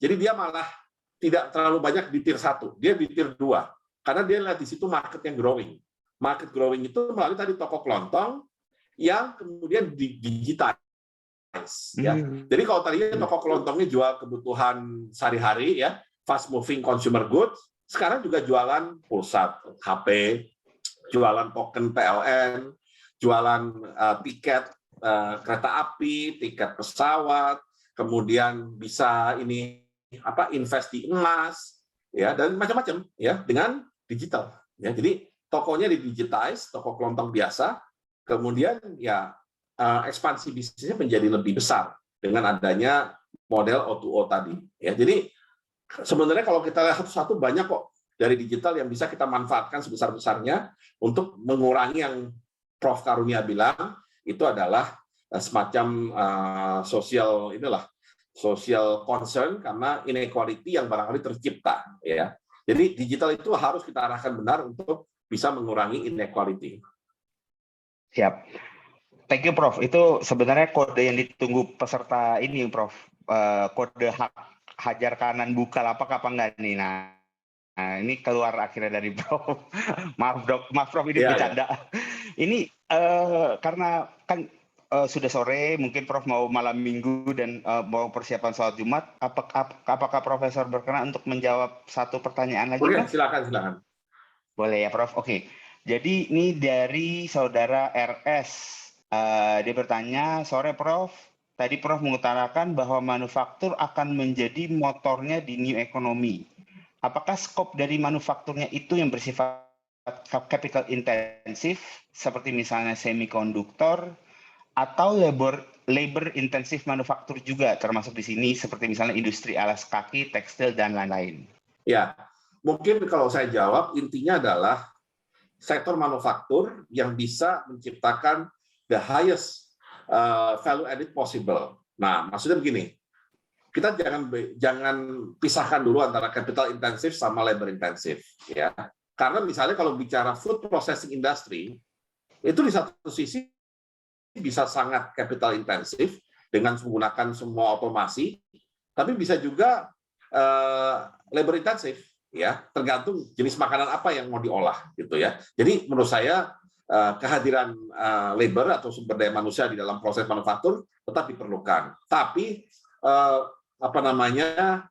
Jadi dia malah tidak terlalu banyak di tier 1, dia di tier 2. Karena dia lihat di situ market yang growing. Market growing itu melalui tadi toko kelontong yang kemudian digitize. Ya. Jadi kalau tadinya toko kelontongnya jual kebutuhan sehari-hari, ya, fast moving consumer goods, sekarang juga jualan pulsa HP, jualan token PLN, jualan tiket kereta api, tiket pesawat, kemudian bisa invest di emas, ya, dan macam-macam, ya, dengan digital, ya. Jadi tokonya digitize, toko kelontong biasa, kemudian ya ekspansi bisnisnya menjadi lebih besar dengan adanya model O2O tadi, ya. Jadi sebenarnya kalau kita lihat satu banyak kok dari digital yang bisa kita manfaatkan sebesar-besarnya untuk mengurangi yang Prof. Karunia bilang itu adalah semacam social concern karena inequality yang barangkali tercipta, ya. Jadi digital itu harus kita arahkan benar untuk bisa mengurangi inequality. Siap. Thank you, Prof. Itu sebenarnya kode yang ditunggu peserta ini, Prof. Kode hak hajar kanan Bukalapak apa enggak nih? Nah, Nah, ini keluar akhirnya dari Prof. Maaf Prof, ini Iya, bercanda. Ini karena kan sudah sore, mungkin Prof mau malam minggu dan mau persiapan sholat Jumat. Apakah Profesor berkenan untuk menjawab satu pertanyaan lagi, Oke, Prof? silakan. Boleh ya, Prof. Oke. Jadi ini dari saudara RS. Dia bertanya, sore Prof. Tadi Prof mengutarakan bahwa manufaktur akan menjadi motornya di new economy. Apakah skop dari manufakturnya itu yang bersifat capital intensif, seperti misalnya semikonduktor, atau labor intensif manufaktur juga, termasuk di sini seperti misalnya industri alas kaki, tekstil, dan lain-lain? Ya, mungkin kalau saya jawab, intinya adalah sektor manufaktur yang bisa menciptakan the highest value added possible. Nah, maksudnya begini, kita jangan pisahkan dulu antara capital intensif sama labor intensif, ya. Karena misalnya kalau bicara food processing industry, itu di satu sisi bisa sangat capital intensif dengan menggunakan semua otomasi, tapi bisa juga labor intensif, ya, tergantung jenis makanan apa yang mau diolah, gitu ya. Jadi menurut saya kehadiran labor atau sumber daya manusia di dalam proses manufaktur tetap diperlukan, tapi perannya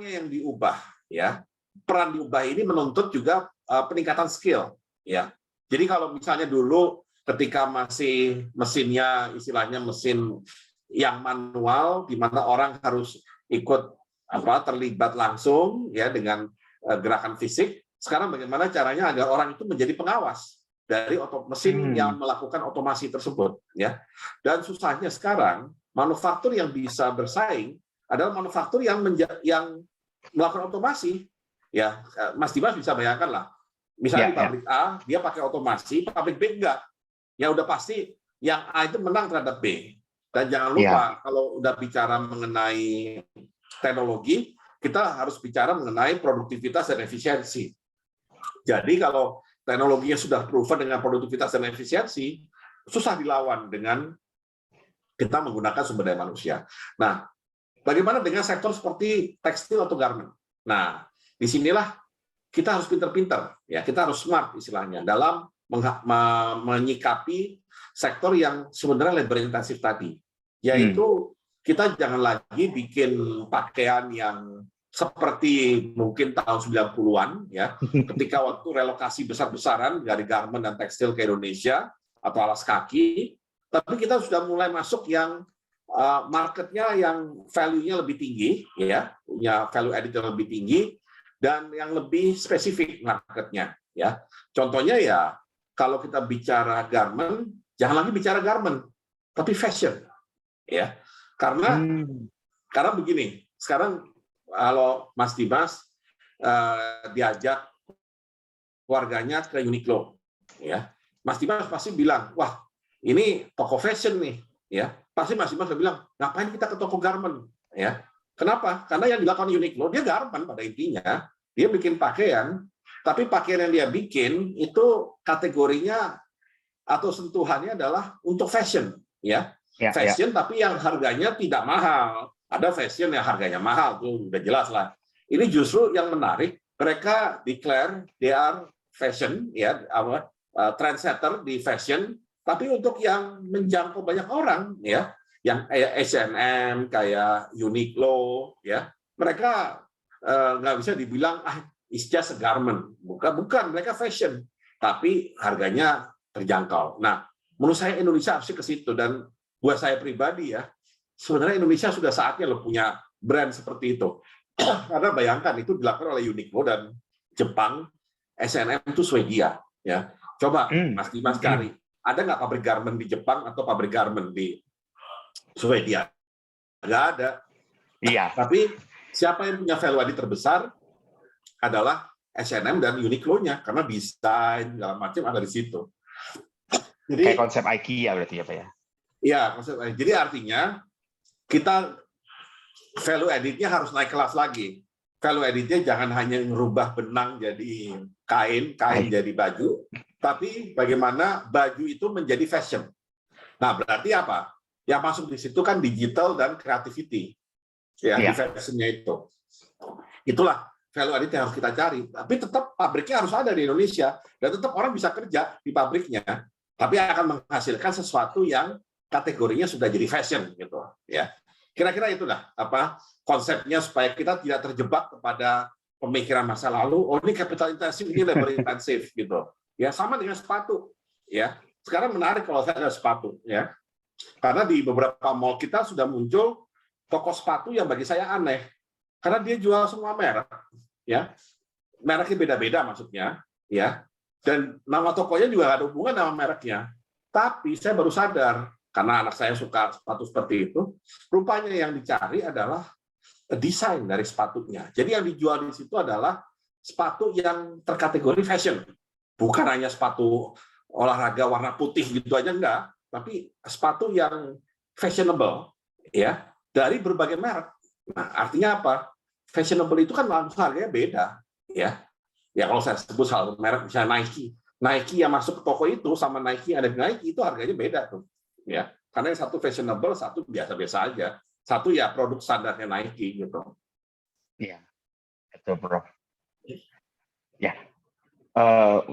yang diubah, ya. Peran diubah ini menuntut juga peningkatan skill, ya. Jadi kalau misalnya dulu ketika masih mesinnya istilahnya mesin yang manual, di mana orang harus ikut terlibat langsung ya dengan gerakan fisik, sekarang bagaimana caranya agar orang itu menjadi pengawas dari mesin yang melakukan otomasi tersebut, ya. Dan susahnya sekarang manufaktur yang bisa bersaing adalah manufaktur yang melakukan otomasi, ya. Mas Dimas bisa bayangkan lah, misalnya di pabrik A dia pakai otomasi, pabrik B enggak, ya udah pasti yang A itu menang terhadap B. Dan jangan lupa kalau udah bicara mengenai teknologi, kita harus bicara mengenai produktivitas dan efisiensi. Jadi kalau teknologinya sudah proven dengan produktivitas dan efisiensi, susah dilawan dengan kita menggunakan sumber daya manusia. Nah, bagaimana dengan sektor seperti tekstil atau garment? Nah, disinilah kita harus pinter-pinter, ya, kita harus smart istilahnya dalam menyikapi sektor yang sebenarnya labor intensif tadi, yaitu kita jangan lagi bikin pakaian yang seperti mungkin tahun 90-an, ya, ketika waktu relokasi besar-besaran dari garment dan tekstil ke Indonesia atau alas kaki, tapi kita sudah mulai masuk yang marketnya yang value-nya lebih tinggi, ya, punya value added yang lebih tinggi dan yang lebih spesifik marketnya, ya. Contohnya ya, kalau kita bicara garment, jangan lagi bicara garment, tapi fashion, ya. Karena begini, sekarang kalau Mas Dimas diajak keluarganya ke Uniqlo, ya, Mas Dimas pasti bilang, wah ini toko fashion nih, ya. Pasti Mas Dimas bilang, ngapain kita ke toko garment, ya? Kenapa? Karena yang dilakukan Uniqlo dia garment pada intinya, dia bikin pakaian, tapi pakaian yang dia bikin itu kategorinya atau sentuhannya adalah untuk fashion, ya. Fashion tapi yang harganya tidak mahal. Ada fashion yang harganya mahal, tuh udah jelas lah. Ini justru yang menarik, mereka declare they are fashion, ya, trendsetter di fashion, tapi untuk yang menjangkau banyak orang, ya, yang kayak H&M, kayak Uniqlo, ya, mereka nggak bisa dibilang it's just a garment, bukan mereka fashion, tapi harganya terjangkau. Nah, menurut saya Indonesia harus ke situ, dan buat saya pribadi ya, sebenarnya Indonesia sudah saatnya loh punya brand seperti itu. Karena bayangkan itu dilakukan oleh Uniqlo dan Jepang, H&M itu Swedia, ya. Coba Mas Dimas cari, ada nggak pabrik garment di Jepang atau pabrik garment di Swedia? Nggak ada. Iya. Tapi siapa yang punya value added terbesar adalah H&M dan Uniqlo-nya, karena desain segala macam ada di situ. Jadi kayak konsep IKEA berarti ya Pak ya? Iya, jadi artinya kita value added-nya harus naik kelas lagi. Value added-nya jangan hanya merubah benang jadi kain jadi baju, tapi bagaimana baju itu menjadi fashion. Nah, berarti apa? Yang masuk di situ kan digital dan creativity. Ya, di fashion-nya itu. Itulah value added yang harus kita cari. Tapi tetap pabriknya harus ada di Indonesia dan tetap orang bisa kerja di pabriknya. Tapi akan menghasilkan sesuatu yang kategorinya sudah jadi fashion gitu ya. Kira-kira itulah apa konsepnya supaya kita tidak terjebak kepada pemikiran masa lalu. Oh ini capital intensif, ini labor intensif gitu. Ya sama dengan sepatu ya. Sekarang menarik kalau saya ada sepatu ya. Karena di beberapa mall kita sudah muncul toko sepatu yang bagi saya aneh. Karena dia jual semua merek, ya, mereknya beda-beda maksudnya, ya, dan nama tokonya juga nggak ada hubungan sama mereknya. Tapi saya baru sadar karena anak saya suka sepatu seperti itu, rupanya yang dicari adalah desain dari sepatunya. Jadi yang dijual di situ adalah sepatu yang terkategori fashion, bukan hanya sepatu olahraga warna putih gitu aja enggak, tapi sepatu yang fashionable, ya, dari berbagai merek. Nah, artinya apa? Fashionable itu kan langsung harganya beda, ya. Ya kalau saya sebut salah merek misalnya Nike yang masuk ke toko itu sama Nike yang ada di Nike itu harganya beda tuh, ya. Karena yang satu fashionable, satu biasa-biasa aja. Satu ya produk standarnya Nike gitu. Iya, betul Prof. Ya,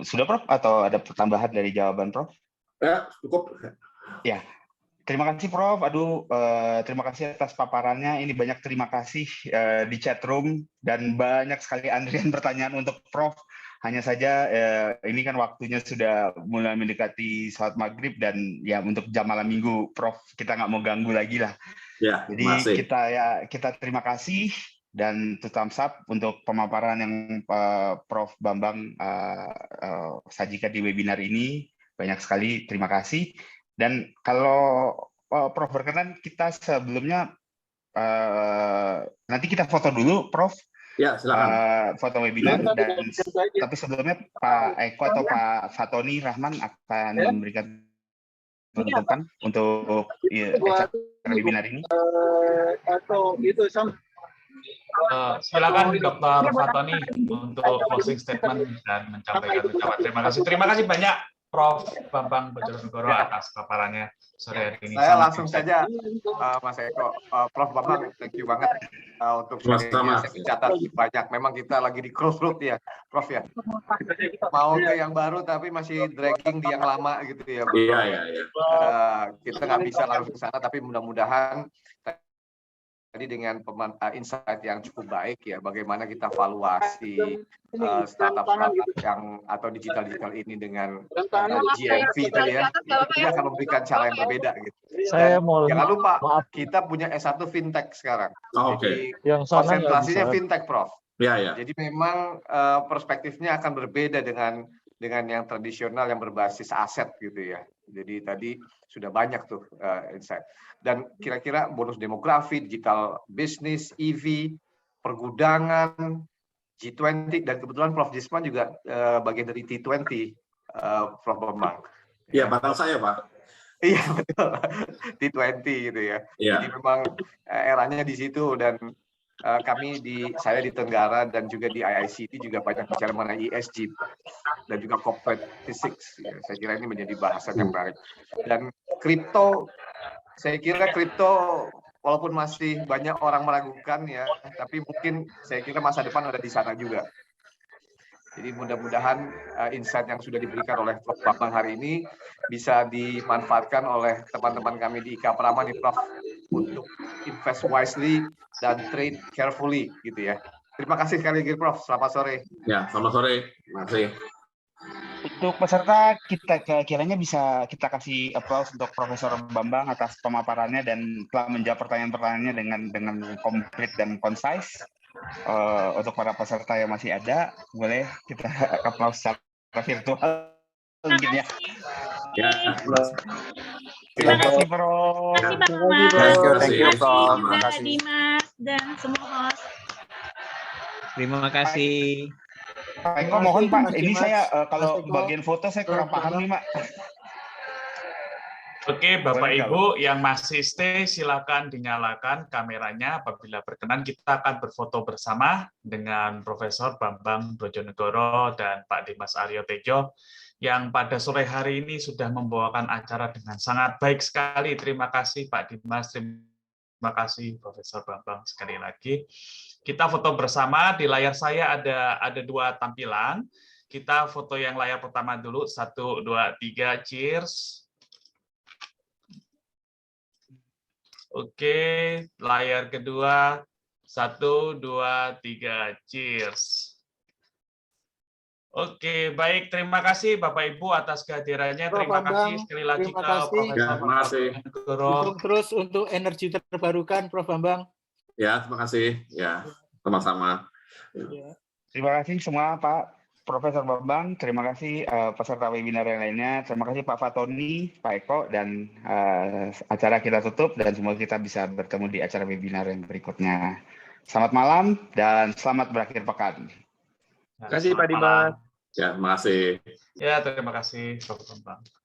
sudah Prof atau ada pertambahan dari jawaban Prof? Ya cukup. Ya. Terima kasih Prof. Aduh, terima kasih atas paparannya. Ini banyak terima kasih di chat room dan banyak sekali antrian pertanyaan untuk Prof. Hanya saja ini kan waktunya sudah mulai mendekati sholat maghrib dan ya untuk jam malam minggu Prof kita nggak mau ganggu lagi lah. Ya, jadi masih. kita terima kasih dan thumbs up untuk pemaparan yang Prof Bambang sajikan di webinar ini. Banyak sekali terima kasih. Dan kalau Prof berkenan, kita sebelumnya nanti kita foto dulu, Prof. Ya, silakan. Foto webinar dan tapi sebelumnya Pak Eko atau Pak Fatoni Rahman akan memberikan penutupan untuk acara webinar ini. Atau itu silakan Dr. Fatoni untuk closing statement dan menyampaikan ucapan terima kasih. Terima kasih banyak Prof Bambang Brojonegoro atas paparannya sore hari ini. Saya langsung saja, Mas Eko, Prof Bambang, thank you banget untuk sama-sama. saya catat banyak. Memang kita lagi di crossroad ya, Prof ya. Mau ke yang baru tapi masih dragging di yang lama gitu ya. Iya. Kita nggak bisa langsung ke sana, tapi mudah-mudahan tadi dengan insight yang cukup baik ya, bagaimana kita valuasi startup yang atau digital ini dengan GMV tadi ya, itu akan memberikan cara yang berbeda gitu. Jangan lupa kita punya S1 fintech sekarang. Jadi konsentrasinya fintech, Prof. Ya. Jadi memang perspektifnya akan berbeda dengan yang tradisional yang berbasis aset gitu ya. Jadi tadi sudah banyak tuh insight. Dan kira-kira bonus demografi, digital business, EV, pergudangan, G20, dan kebetulan Prof Jisman juga bagian dari T20, Prof Bambang. Iya, barang saya, Pak. Iya, betul. T20 gitu ya. Iya. Jadi memang eranya di situ dan saya di Tenggara dan juga di IICT juga banyak bicara mengenai ESG dan juga corporate physics. Ya, saya kira ini menjadi bahasan yang menarik. Dan kripto, saya kira kripto walaupun masih banyak orang meragukan ya, tapi mungkin saya kira masa depan ada di sana juga. Jadi mudah-mudahan insight yang sudah diberikan oleh Prof Bambang hari ini bisa dimanfaatkan oleh teman-teman kami di IKA Prama nih Prof untuk invest wisely dan trade carefully gitu ya. Terima kasih sekali lagi Prof. Selamat sore. Ya, selamat sore. Terima kasih. Untuk peserta kita kiranya bisa kita kasih applause untuk Profesor Bambang atas pemaparannya dan telah menjawab pertanyaan-pertanyaannya dengan komplit dan concise. Untuk para peserta yang masih ada, boleh kita applause secara virtual mungkin ya. Ya. Terima kasih Prof. Thank you, Prof. Terima kasih Dimas dan semua host. Terima kasih. Pak Eko mohon Pak, ini saya kalau bagian foto saya kurang paham nih Pak. Oke, Bapak Ibu yang masih stay silakan dinyalakan kameranya. Apabila berkenan kita akan berfoto bersama dengan Profesor Bambang Brojonegoro dan Pak Dimas Aryo Tejo yang pada sore hari ini sudah membawakan acara dengan sangat baik sekali. Terima kasih Pak Dimas, terima Terima kasih Profesor Bambang sekali lagi. Kita foto bersama. Di layar saya ada dua tampilan. Kita foto yang layar pertama dulu. 1, 2, 3, cheers. Oke, layar kedua. 1, 2, 3, cheers. Oke, baik. Terima kasih Bapak Ibu atas kehadirannya. Prof. Terima kasih Bambang, sekali lagi terima ke kasih. Profesor Ya, terima kasih. Bojonegoro. Dukung terus untuk energi terbarukan, Prof. Bambang. Ya, terima kasih. Ya, sama-sama. Ya. Terima kasih semua Pak Profesor Bambang, terima kasih peserta webinar yang lainnya, terima kasih Pak Fatoni, Pak Eko, dan acara kita tutup dan semoga kita bisa bertemu di acara webinar yang berikutnya. Selamat malam dan selamat berakhir pekan. Terima kasih, Pak Dimas. Ya, terima kasih. Ya, terima kasih Prof. Bambang.